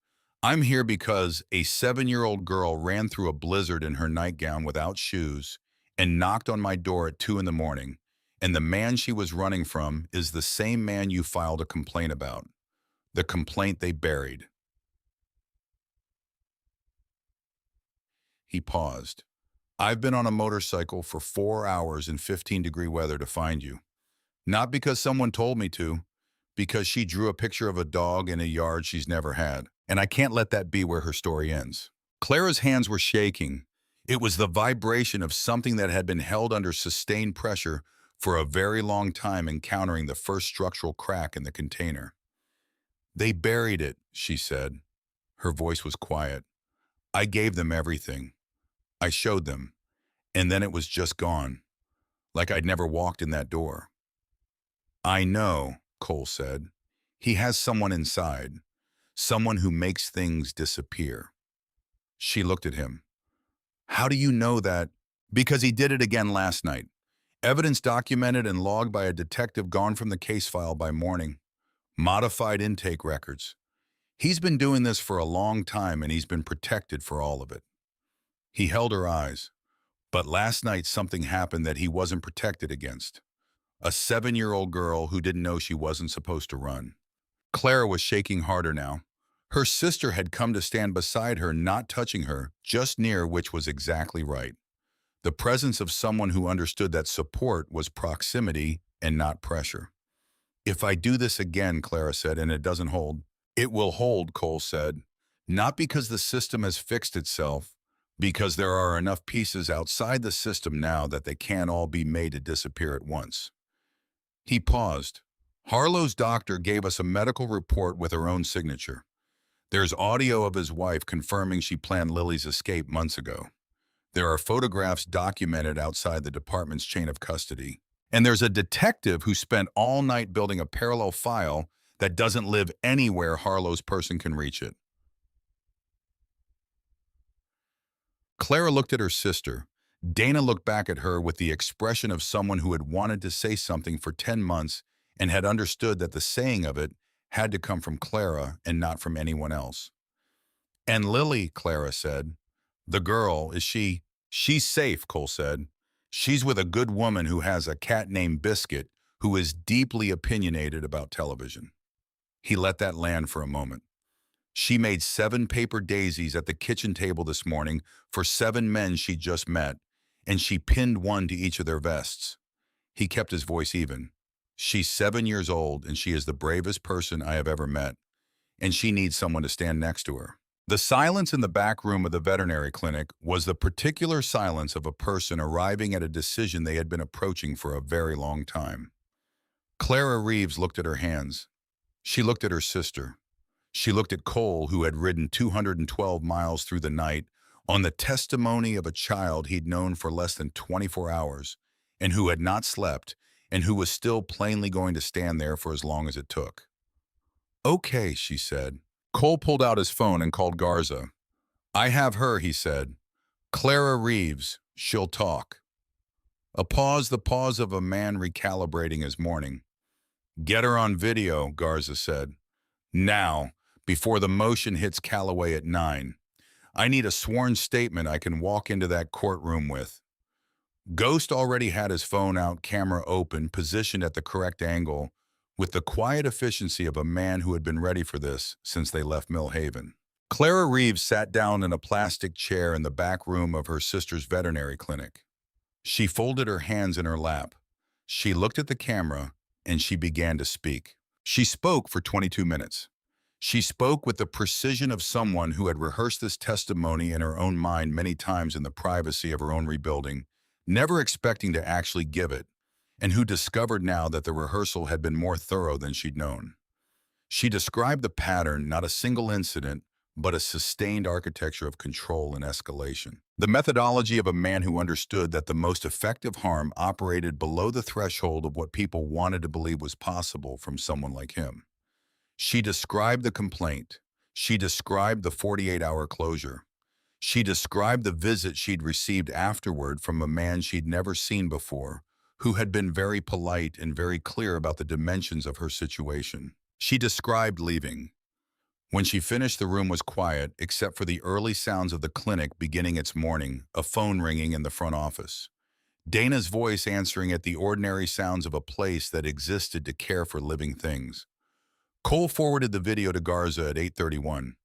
I'm here because a 7-year-old girl ran through a blizzard in her nightgown without shoes and knocked on my door at 2 in the morning, and the man she was running from is the same man you filed a complaint about. The complaint they buried. He paused. I've been on a motorcycle for 4 hours in 15-degree weather to find you. Not because someone told me to, because she drew a picture of a dog in a yard she's never had. And I can't let that be where her story ends. Clara's hands were shaking. It was the vibration of something that had been held under sustained pressure for a very long time, encountering the first structural crack in the container. They buried it, she said. Her voice was quiet. I gave them everything. I showed them. And then it was just gone. Like I'd never walked in that door. I know, Cole said. He has someone inside. Someone who makes things disappear. She looked at him. How do you know that? Because he did it again last night. Evidence documented and logged by a detective gone from the case file by morning. Modified intake records. He's been doing this for a long time and he's been protected for all of it. He held her eyes. But last night something happened that he wasn't protected against. A 7-year-old girl who didn't know she wasn't supposed to run. Clara was shaking harder now. Her sister had come to stand beside her, not touching her, just near, which was exactly right. The presence of someone who understood that support was proximity and not pressure. If I do this again, Clara said, and it doesn't hold, it will hold, Cole said. Not because the system has fixed itself, because there are enough pieces outside the system now that they can't all be made to disappear at once. He paused. Harlow's doctor gave us a medical report with her own signature. There's audio of his wife confirming she planned Lily's escape months ago. There are photographs documented outside the department's chain of custody. And there's a detective who spent all night building a parallel file that doesn't live anywhere Harlow's person can reach it. Clara looked at her sister. Dana looked back at her with the expression of someone who had wanted to say something for 10 months and had understood that the saying of it had to come from Clara and not from anyone else. And Lily, Clara said, the girl, is she? She's safe, Cole said. She's with a good woman who has a cat named Biscuit who is deeply opinionated about television. He let that land for a moment. She made 7 paper daisies at the kitchen table this morning for 7 men she just met, and she pinned one to each of their vests. He kept his voice even. She's 7 years old, and she is the bravest person I have ever met, and she needs someone to stand next to her. The silence in the back room of the veterinary clinic was the particular silence of a person arriving at a decision they had been approaching for a very long time. Clara Reeves looked at her hands. She looked at her sister. She looked at Cole, who had ridden 212 miles through the night on the testimony of a child he'd known for less than 24 hours and who had not slept and who was still plainly going to stand there for as long as it took. "Okay," she said. Cole pulled out his phone and called Garza. "I have her," he said. "Clara Reeves. She'll talk." A pause, the pause of a man recalibrating his morning. "Get her on video," Garza said. "Now, before the motion hits Callaway at 9. I need a sworn statement I can walk into that courtroom with." Ghost already had his phone out, camera open, positioned at the correct angle, with the quiet efficiency of a man who had been ready for this since they left Millhaven. Clara Reeves sat down in a plastic chair in the back room of her sister's veterinary clinic. She folded her hands in her lap. She looked at the camera, and she began to speak. She spoke for 22 minutes. She spoke with the precision of someone who had rehearsed this testimony in her own mind many times in the privacy of her own rebuilding, never expecting to actually give it, and who discovered now that the rehearsal had been more thorough than she'd known. She described the pattern, not a single incident, but a sustained architecture of control and escalation. The methodology of a man who understood that the most effective harm operated below the threshold of what people wanted to believe was possible from someone like him. She described the complaint. She described the 48-hour closure. She described the visit she'd received afterward from a man she'd never seen before, who had been very polite and very clear about the dimensions of her situation. She described leaving. When she finished, the room was quiet, except for the early sounds of the clinic beginning its morning, a phone ringing in the front office. Dana's voice answering at the ordinary sounds of a place that existed to care for living things. Cole forwarded the video to Garza at 8:31.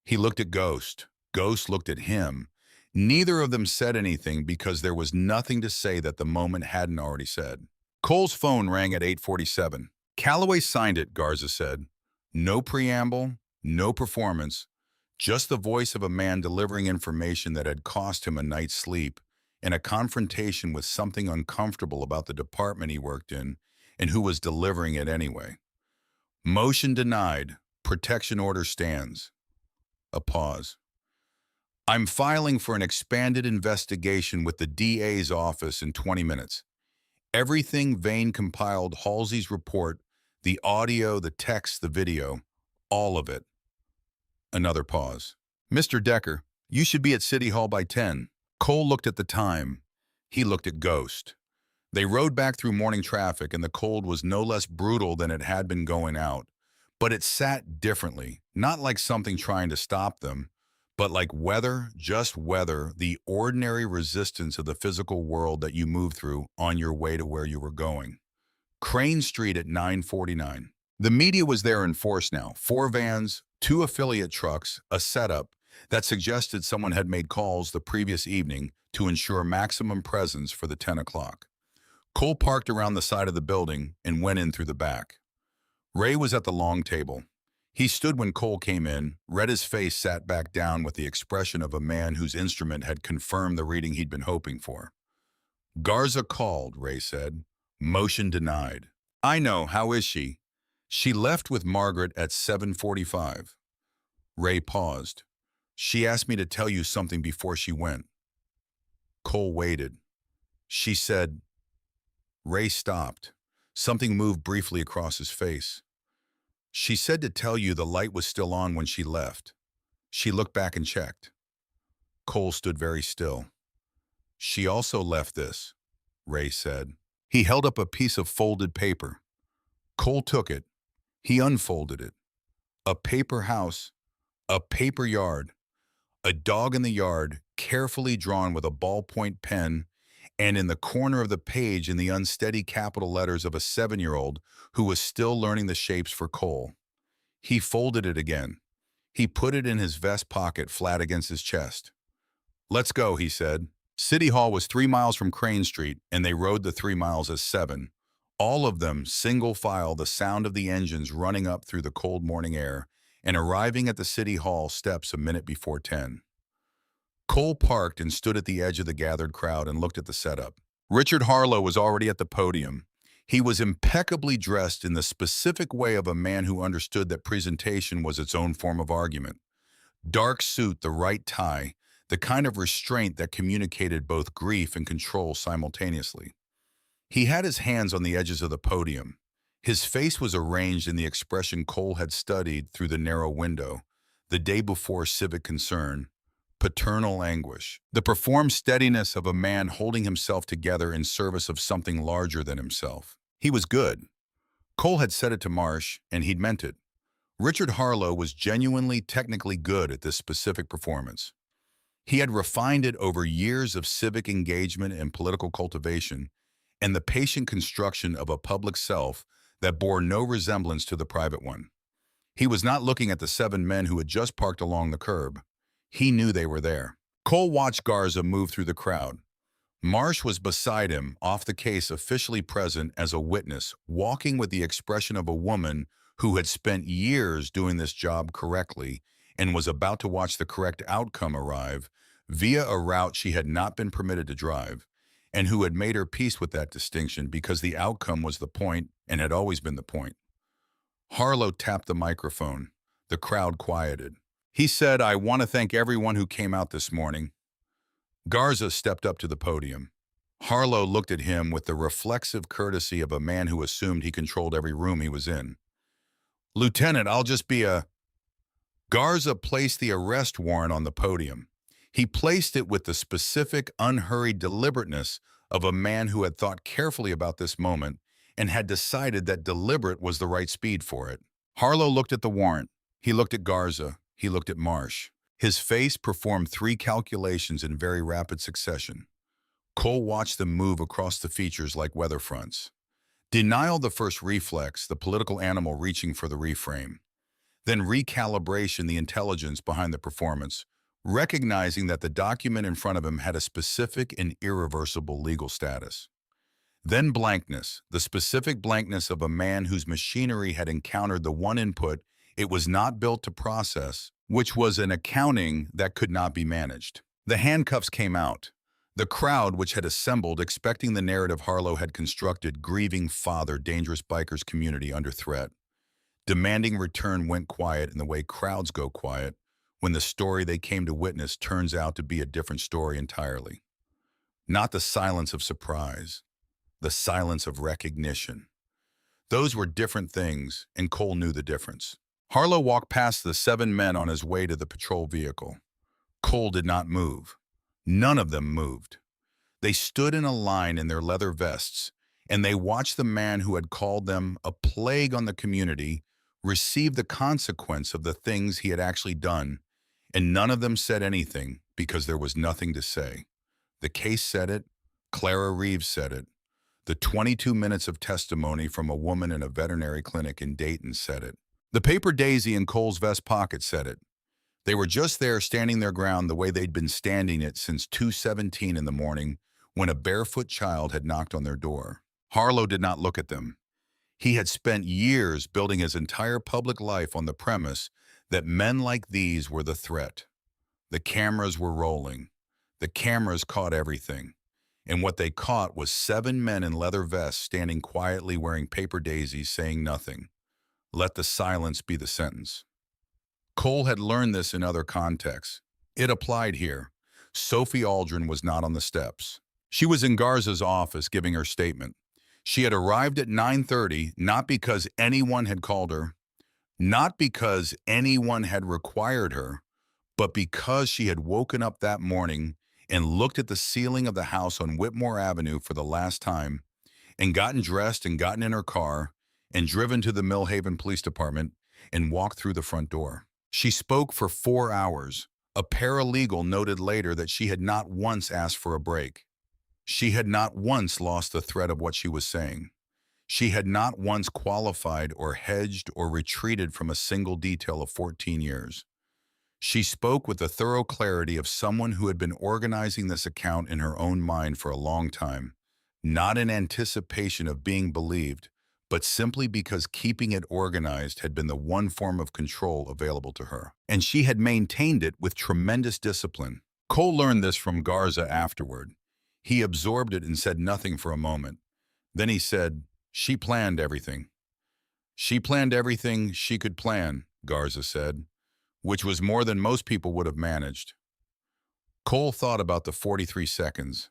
He looked at Ghost. Ghost looked at him. Neither of them said anything because there was nothing to say that the moment hadn't already said. Cole's phone rang at 8:47. "Callaway signed it," Garza said. No preamble, no performance, just the voice of a man delivering information that had cost him a night's sleep and a confrontation with something uncomfortable about the department he worked in and who was delivering it anyway. "Motion denied. Protection order stands." A pause. "I'm filing for an expanded investigation with the DA's office in 20 minutes. Everything Vane compiled, Halsey's report, the audio, the text, the video, all of it." Another pause. "Mr. Decker, you should be at City Hall by 10. Cole looked at the time. He looked at Ghost. They rode back through morning traffic, and the cold was no less brutal than it had been going out. But it sat differently, not like something trying to stop them, but like weather, just weather, the ordinary resistance of the physical world that you move through on your way to where you were going. Crane Street at 9:49. The media was there in force now. 4 vans, 2 affiliate trucks, a setup that suggested someone had made calls the previous evening to ensure maximum presence for the 10 o'clock. Cole parked around the side of the building and went in through the back. Ray was at the long table. He stood when Cole came in, read his face, sat back down with the expression of a man whose instrument had confirmed the reading he'd been hoping for. "Garza called," Ray said. "Motion denied." "I know. How is she?" "She left with Margaret at 7:45. Ray paused. "She asked me to tell you something before she went." Cole waited. "She said—" Ray stopped. Something moved briefly across his face. "She said to tell you the light was still on when she left. She looked back and checked." Cole stood very still. "She also left this," Ray said. He held up a piece of folded paper. Cole took it. He unfolded it. A paper house, a paper yard, a dog in the yard carefully drawn with a ballpoint pen, and in the corner of the page in the unsteady capital letters of a 7-year-old who was still learning the shapes for Cole. He folded it again. He put it in his vest pocket flat against his chest. "Let's go," he said. City Hall was 3 miles from Crane Street, and they rode the 3 miles as 7. All of them, single file, the sound of the engines running up through the cold morning air, and arriving at the City Hall steps a minute before 10. Cole parked and stood at the edge of the gathered crowd and looked at the setup. Richard Harlow was already at the podium. He was impeccably dressed in the specific way of a man who understood that presentation was its own form of argument. Dark suit, the right tie, the kind of restraint that communicated both grief and control simultaneously. He had his hands on the edges of the podium. His face was arranged in the expression Cole had studied through the narrow window, the day before civic concern, paternal anguish, the performed steadiness of a man holding himself together in service of something larger than himself. He was good. Cole had said it to Marsh, and he'd meant it. Richard Harlow was genuinely technically good at this specific performance. He had refined it over years of civic engagement and political cultivation, and the patient construction of a public self that bore no resemblance to the private one. He was not looking at the 7 men who had just parked along the curb. He knew they were there. Cole watched Garza move through the crowd. Marsh was beside him, off the case, officially present as a witness, walking with the expression of a woman who had spent years doing this job correctly and was about to watch the correct outcome arrive via a route she had not been permitted to drive, and who had made her peace with that distinction because the outcome was the point and had always been the point. Harlow tapped the microphone. The crowd quieted. He said, "I want to thank everyone who came out this morning." Garza stepped up to the podium. Harlow looked at him with the reflexive courtesy of a man who assumed he controlled every room he was in. "Lieutenant, I'll just be a..." Garza placed the arrest warrant on the podium. He placed it with the specific, unhurried deliberateness of a man who had thought carefully about this moment and had decided that deliberate was the right speed for it. Harlow looked at the warrant. He looked at Garza. He looked at Marsh. His face performed 3 calculations in very rapid succession. Cole watched them move across the features like weather fronts. Denial, the first reflex, the political animal reaching for the reframe. Then recalibration, the intelligence behind the performance, recognizing that the document in front of him had a specific and irreversible legal status. Then blankness, the specific blankness of a man whose machinery had encountered the one input it was not built to process, which was an accounting that could not be managed. The handcuffs came out. The crowd, which had assembled expecting the narrative Harlow had constructed, grieving father, dangerous bikers community under threat, demanding return, went quiet in the way crowds go quiet when the story they came to witness turns out to be a different story entirely. Not the silence of surprise, the silence of recognition. Those were different things, and Cole knew the difference. Harlow walked past the 7 men on his way to the patrol vehicle. Cole did not move. None of them moved. They stood in a line in their leather vests, and they watched the man who had called them a plague on the community receive the consequence of the things he had actually done, and none of them said anything because there was nothing to say. The case said it. Clara Reeves said it. The 22 minutes of testimony from a woman in a veterinary clinic in Dayton said it. The paper daisy in Cole's vest pocket said it. They were just there standing their ground the way they'd been standing it since 2:17 in the morning when a barefoot child had knocked on their door. Harlow did not look at them. He had spent years building his entire public life on the premise that men like these were the threat. The cameras were rolling. The cameras caught everything. And what they caught was 7 men in leather vests standing quietly wearing paper daisies saying nothing. Let the silence be the sentence. Cole had learned this in other contexts. It applied here. Sophie Aldrin was not on the steps. She was in Garza's office giving her statement. She had arrived at 9:30 not because anyone had called her, not because anyone had required her, but because she had woken up that morning and looked at the ceiling of the house on Whitmore Avenue for the last time and gotten dressed and gotten in her car and driven to the Millhaven Police Department and walked through the front door. She spoke for 4 hours, A paralegal noted later that she had not once asked for a break. She had not once lost the thread of what she was saying. She had not once qualified or hedged or retreated from a single detail of 14 years. She spoke with the thorough clarity of someone who had been organizing this account in her own mind for a long time, not in anticipation of being believed, but simply because keeping it organized had been the one form of control available to her. And she had maintained it with tremendous discipline. Cole learned this from Garza afterward. He absorbed it and said nothing for a moment. Then he said, "She planned everything." "She planned everything she could plan," Garza said, which was more than most people would have managed. Cole thought about the 43 seconds.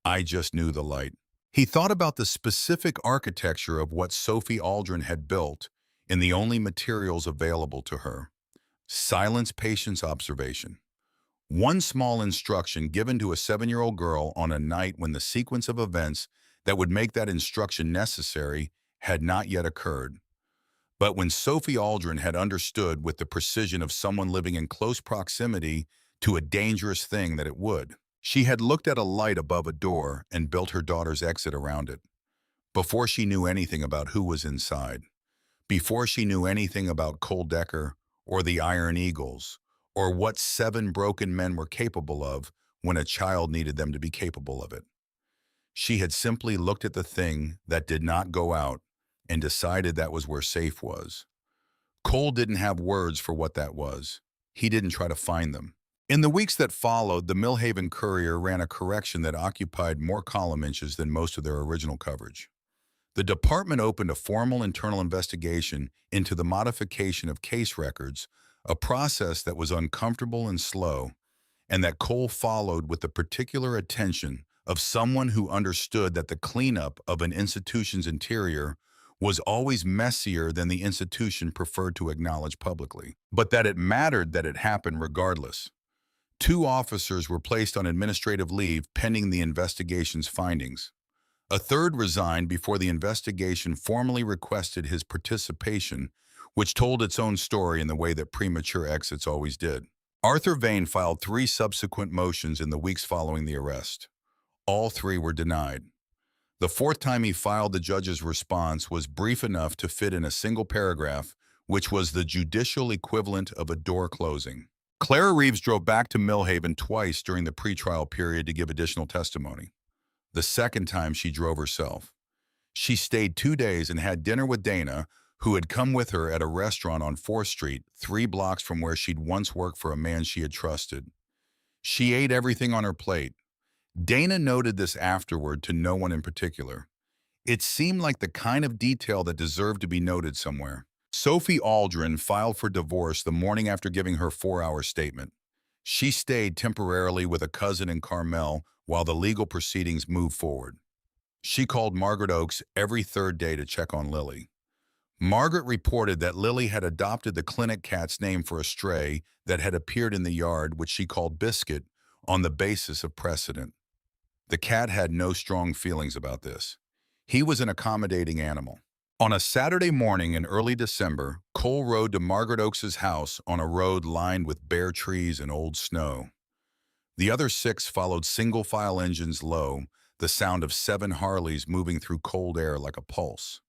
I just knew the light. He thought about the specific architecture of what Sophie Aldrin had built in the only materials available to her. Silence, patience, observation. One small instruction given to a 7-year-old girl on a night when the sequence of events that would make that instruction necessary had not yet occurred. But when Sophie Aldrin had understood with the precision of someone living in close proximity to a dangerous thing that it would, she had looked at a light above a door and built her daughter's exit around it. Before she knew anything about who was inside, before she knew anything about Cole Decker or the Iron Eagles, or what 7 broken men were capable of when a child needed them to be capable of it. She had simply looked at the thing that did not go out and decided that was where safe was. Cole didn't have words for what that was. He didn't try to find them. In the weeks that followed, the Millhaven Courier ran a correction that occupied more column inches than most of their original coverage. The department opened a formal internal investigation into the modification of case records, a process that was uncomfortable and slow, and that Cole followed with the particular attention of someone who understood that the cleanup of an institution's interior was always messier than the institution preferred to acknowledge publicly, but that it mattered that it happened regardless. 2 officers were placed on administrative leave pending the investigation's findings. A third resigned before the investigation formally requested his participation, which told its own story in the way that premature exits always did. Arthur Vane filed 3 subsequent motions in the weeks following the arrest. All 3 were denied. The 4th time he filed, the judge's response was brief enough to fit in a single paragraph, which was the judicial equivalent of a door closing. Clara Reeves drove back to Millhaven twice during the pretrial period to give additional testimony. The 2nd time she drove herself. She stayed 2 days and had dinner with Dana, who had come with her at a restaurant on 4th Street, 3 blocks from where she'd once worked for a man she had trusted. She ate everything on her plate. Dana noted this afterward to no one in particular. It seemed like the kind of detail that deserved to be noted somewhere. Sophie Aldrin filed for divorce the morning after giving her 4-hour statement. She stayed temporarily with a cousin in Carmel while the legal proceedings moved forward. She called Margaret Oakes every 3rd day to check on Lily. Margaret reported that Lily had adopted the clinic cat's name for a stray that had appeared in the yard, which she called Biscuit, on the basis of precedent. The cat had no strong feelings about this. He was an accommodating animal. On a Saturday morning in early December, Cole rode to Margaret Oakes' house on a road lined with bare trees and old snow. The other 6 followed single-file engines low, the sound of 7 Harleys moving through cold air like a pulse.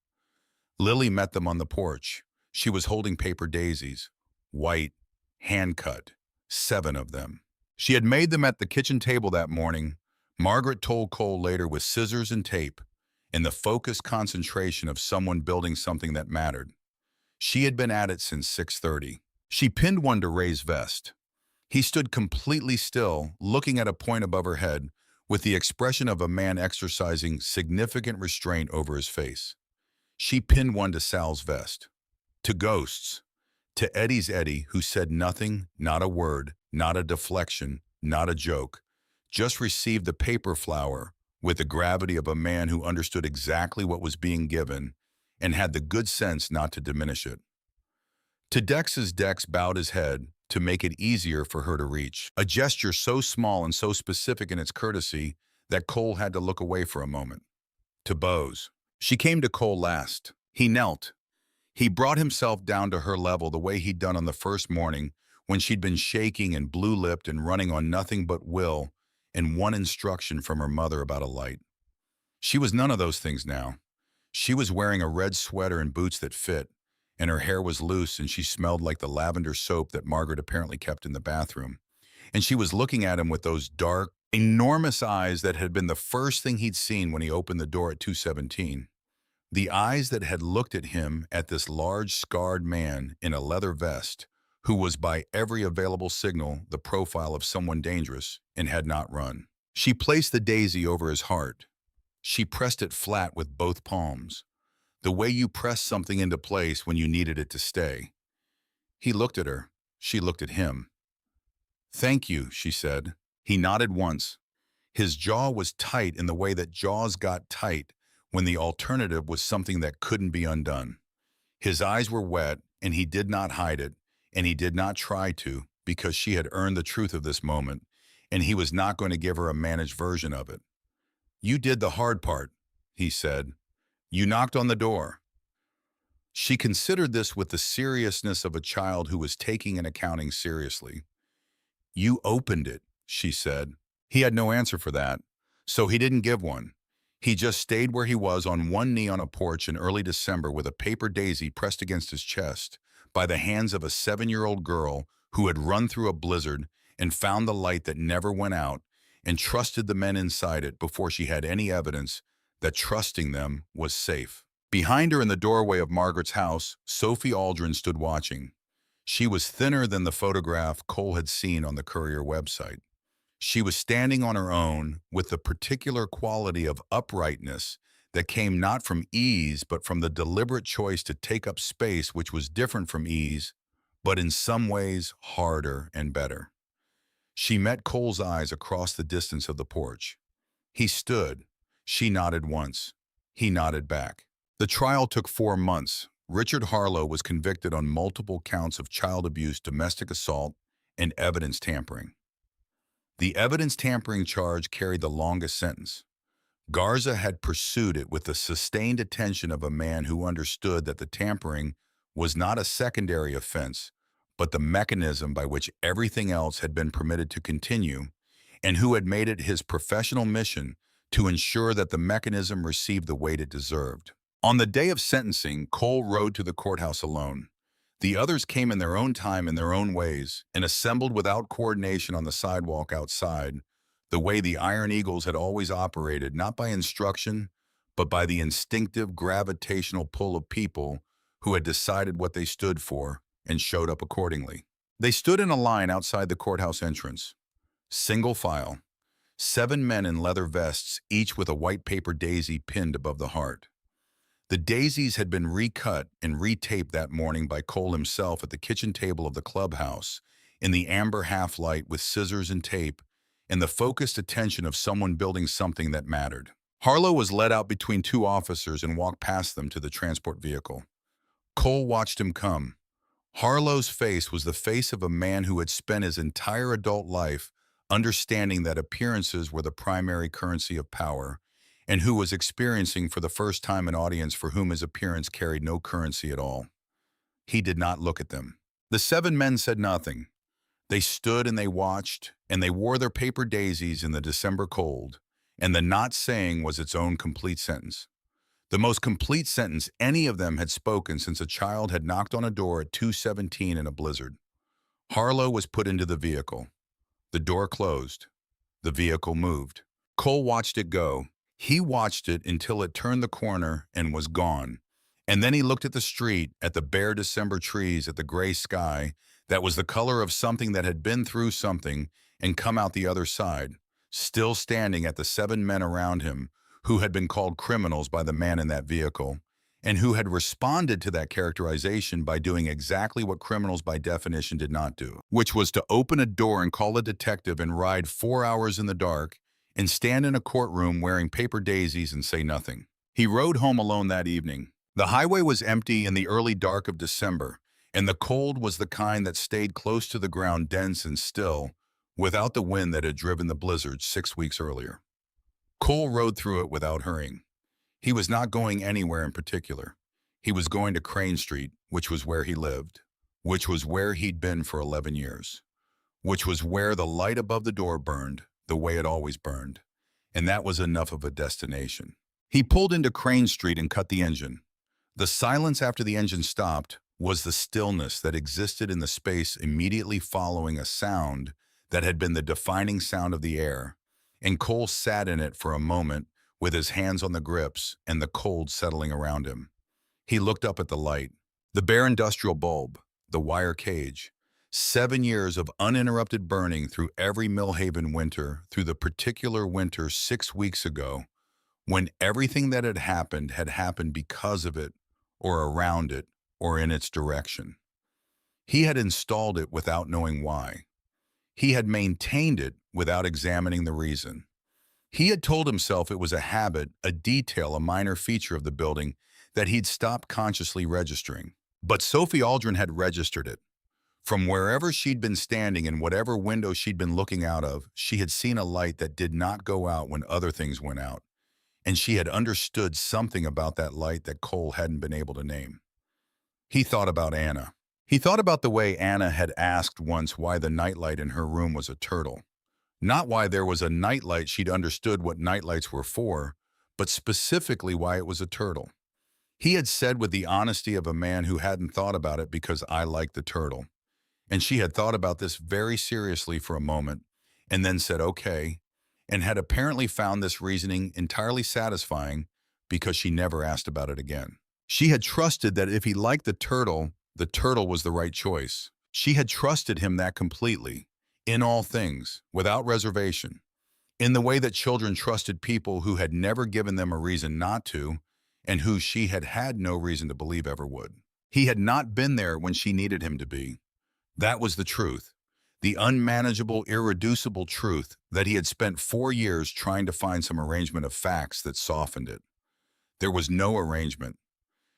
Lily met them on the porch. She was holding paper daisies, white, hand-cut, 7 of them. She had made them at the kitchen table that morning, Margaret told Cole later, with scissors and tape, in the focused concentration of someone building something that mattered. She had been at it since 6:30. She pinned one to Ray's vest. He stood completely still, looking at a point above her head, with the expression of a man exercising significant restraint over his face. She pinned one to Sal's vest. To Ghosts. To Eddie's Eddie, who said nothing, not a word, not a deflection, not a joke. Just received the paper flower with the gravity of a man who understood exactly what was being given and had the good sense not to diminish it. To Dex's, Dex bowed his head to make it easier for her to reach, a gesture so small and so specific in its courtesy that Cole had to look away for a moment. To Bose. She came to Cole last. He knelt. He brought himself down to her level the way he'd done on the first morning when she'd been shaking and blue-lipped and running on nothing but will and one instruction from her mother about a light. She was none of those things now. She was wearing a red sweater and boots that fit, and her hair was loose and she smelled like the lavender soap that Margaret apparently kept in the bathroom. And she was looking at him with those dark, enormous eyes that had been the first thing he'd seen when he opened the door at 217. The eyes that had looked at him, at this large, scarred man in a leather vest, who was by every available signal the profile of someone dangerous and had not run. She placed the daisy over his heart. She pressed it flat with both palms, the way you press something into place when you needed it to stay. He looked at her. She looked at him. "Thank you," she said. He nodded once. His jaw was tight in the way that jaws got tight when the alternative was something that couldn't be undone. His eyes were wet, and he did not hide it, and he did not try to, because she had earned the truth of this moment, and he was not going to give her a managed version of it. "You did the hard part," he said. "You knocked on the door." She considered this with the seriousness of a child who was taking an accounting seriously. "You opened it," she said. He had no answer for that, so he didn't give one. He just stayed where he was on one knee on a porch in early December with a paper daisy pressed against his chest by the hands of a 7-year-old girl who had run through a blizzard and found the light that never went out and trusted the men inside it before she had any evidence that trusting them was safe. Behind her in the doorway of Margaret's house, Sophie Aldrin stood watching. She was thinner than the photograph Cole had seen on the Courier website. She was standing on her own with the particular quality of uprightness that came not from ease but from the deliberate choice to take up space which was different from ease, but in some ways harder and better. She met Cole's eyes across the distance of the porch. He stood. She nodded once. He nodded back. The trial took 4 months. Richard Harlow was convicted on multiple counts of child abuse, domestic assault, and evidence tampering. The evidence tampering charge carried the longest sentence. Garza had pursued it with the sustained attention of a man who understood that the tampering was not a secondary offense, but the mechanism by which everything else had been permitted to continue, and who had made it his professional mission to ensure that the mechanism received the weight it deserved. On the day of sentencing, Cole rode to the courthouse alone. The others came in their own time in their own ways and assembled without coordination on the sidewalk outside, the way the Iron Eagles had always operated, not by instruction, but by the instinctive gravitational pull of people who had decided what they stood for and showed up accordingly. They stood in a line outside the courthouse entrance. Single file. 7 men in leather vests, each with a white paper daisy pinned above the heart. The daisies had been recut and retaped that morning by Cole himself at the kitchen table of the clubhouse, in the amber half-light with scissors and tape, and the focused attention of someone building something that mattered. Harlow was led out between 2 officers and walked past them to the transport vehicle. Cole watched him come. Harlow's face was the face of a man who had spent his entire adult life understanding that appearances were the primary currency of power, and who was experiencing for the first time an audience for whom his appearance carried no currency at all. He did not look at them. The 7 men said nothing. They stood and they watched, and they wore their paper daisies in the December cold, and the not saying was its own complete sentence. The most complete sentence any of them had spoken since a child had knocked on a door at 2:17 in a blizzard. Harlow was put into the vehicle. The door closed. The vehicle moved. Cole watched it go. He watched it until it turned the corner and was gone. And then he looked at the street, at the bare December trees, at the gray sky that was the color of something that had been through something and come out the other side, still standing at the 7 men around him who had been called criminals by the man in that vehicle, and who had responded to that characterization by doing exactly what criminals by definition did not do, which was to open a door and call a detective and ride 4 hours in the dark and stand in a courtroom wearing paper daisies and say nothing. He rode home alone that evening. The highway was empty in the early dark of December, and the cold was the kind that stayed close to the ground, dense and still, without the wind that had driven the blizzard 6 weeks earlier. Cole rode through it without hurrying. He was not going anywhere in particular. He was going to Crane Street, which was where he lived. which was where he'd been for 11 years, which was where the light above the door burned the way it always burned. And that was enough of a destination. He pulled into Crane Street and cut the engine. The silence after the engine stopped was the stillness that existed in the space immediately following a sound that had been the defining sound of the air, and Cole sat in it for a moment with his hands on the grips and the cold settling around him. He looked up at the light, the bare industrial bulb, the wire cage. 7 years of uninterrupted burning through every Millhaven winter, through the particular winter 6 weeks ago, when everything that had happened because of it, or around it, or in its direction. He had installed it without knowing why. He had maintained it without examining the reason. He had told himself it was a habit, a detail, a minor feature of the building that he'd stopped consciously registering. But Sophie Aldrin had registered it. From wherever she'd been standing and whatever window she'd been looking out of, she had seen a light that did not go out when other things went out. And she had understood something about that light that Cole hadn't been able to name. He thought about Anna. He thought about the way Anna had asked once why the nightlight in her room was a turtle. Not why there was a nightlight she'd understood what nightlights were for, but specifically why it was a turtle. He had said with the honesty of a man who hadn't thought about it because I like the turtle. And she had thought about this very seriously for a moment, and then said, okay, and had apparently found this reasoning entirely satisfying because she never asked about it again. She had trusted that if he liked the turtle was the right choice. She had trusted him that completely, in all things, without reservation, in the way that children trusted people who had never given them a reason not to, and who she had had no reason to believe ever would. He had not been there when she needed him to be. That was the truth, the unmanageable, irreducible truth that he had spent 4 years trying to find some arrangement of facts that softened it. There was no arrangement.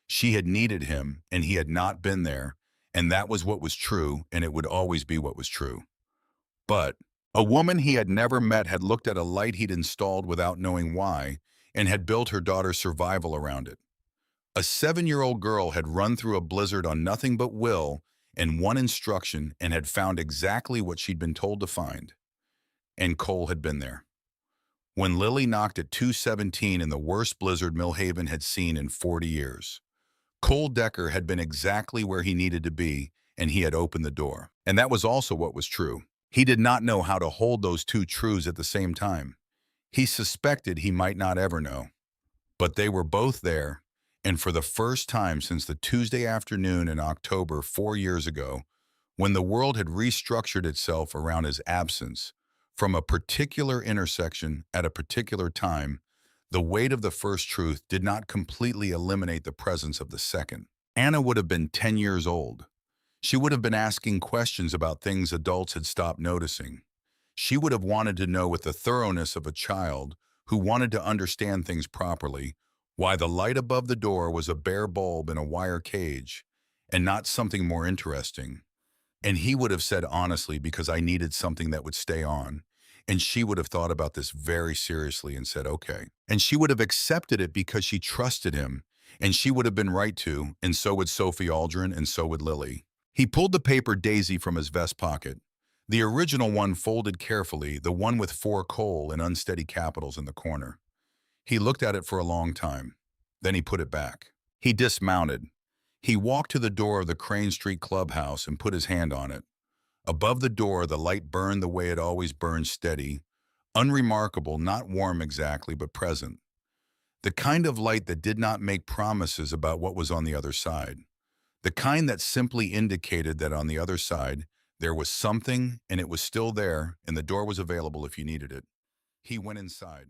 She had needed him, and he had not been there, and that was what was true, and it would always be what was true. But a woman he had never met had looked at a light he'd installed without knowing why, and had built her daughter's survival around it. A 7-year-old girl had run through a blizzard on nothing but will and one instruction and had found exactly what she'd been told to find. And Cole had been there. When Lily knocked at 2:17 in the worst blizzard Millhaven had seen in 40 years, Cole Decker had been exactly where he needed to be, and he had opened the door. And that was also what was true. He did not know how to hold those two truths at the same time. He suspected he might not ever know. But they were both there, and for the first time since the Tuesday afternoon in October 4 years ago, when the world had restructured itself around his absence, from a particular intersection at a particular time, the weight of the first truth did not completely eliminate the presence of the second. Anna would have been 10 years old. She would have been asking questions about things adults had stopped noticing. She would have wanted to know with the thoroughness of a child who wanted to understand things properly why the light above the door was a bare bulb in a wire cage and not something more interesting. And he would have said honestly, because I needed something that would stay on. And she would have thought about this very seriously and said, okay. And she would have accepted it because she trusted him, and she would have been right to, and so would Sophie Aldrin, and so would Lily. He pulled the paper daisy from his vest pocket, the original one folded carefully, the one with 4 Cole in unsteady capitals in the corner. He looked at it for a long time. Then he put it back. He dismounted. He walked to the door of the Crane Street clubhouse and put his hand on it. Above the door, the light burned the way it always burned, steady, unremarkable, not warm exactly, but present. The kind of light that did not make promises about what was on the other side. The kind that simply indicated that on the other side, there was something, and it was still there, and the door was available if you needed it. He went inside.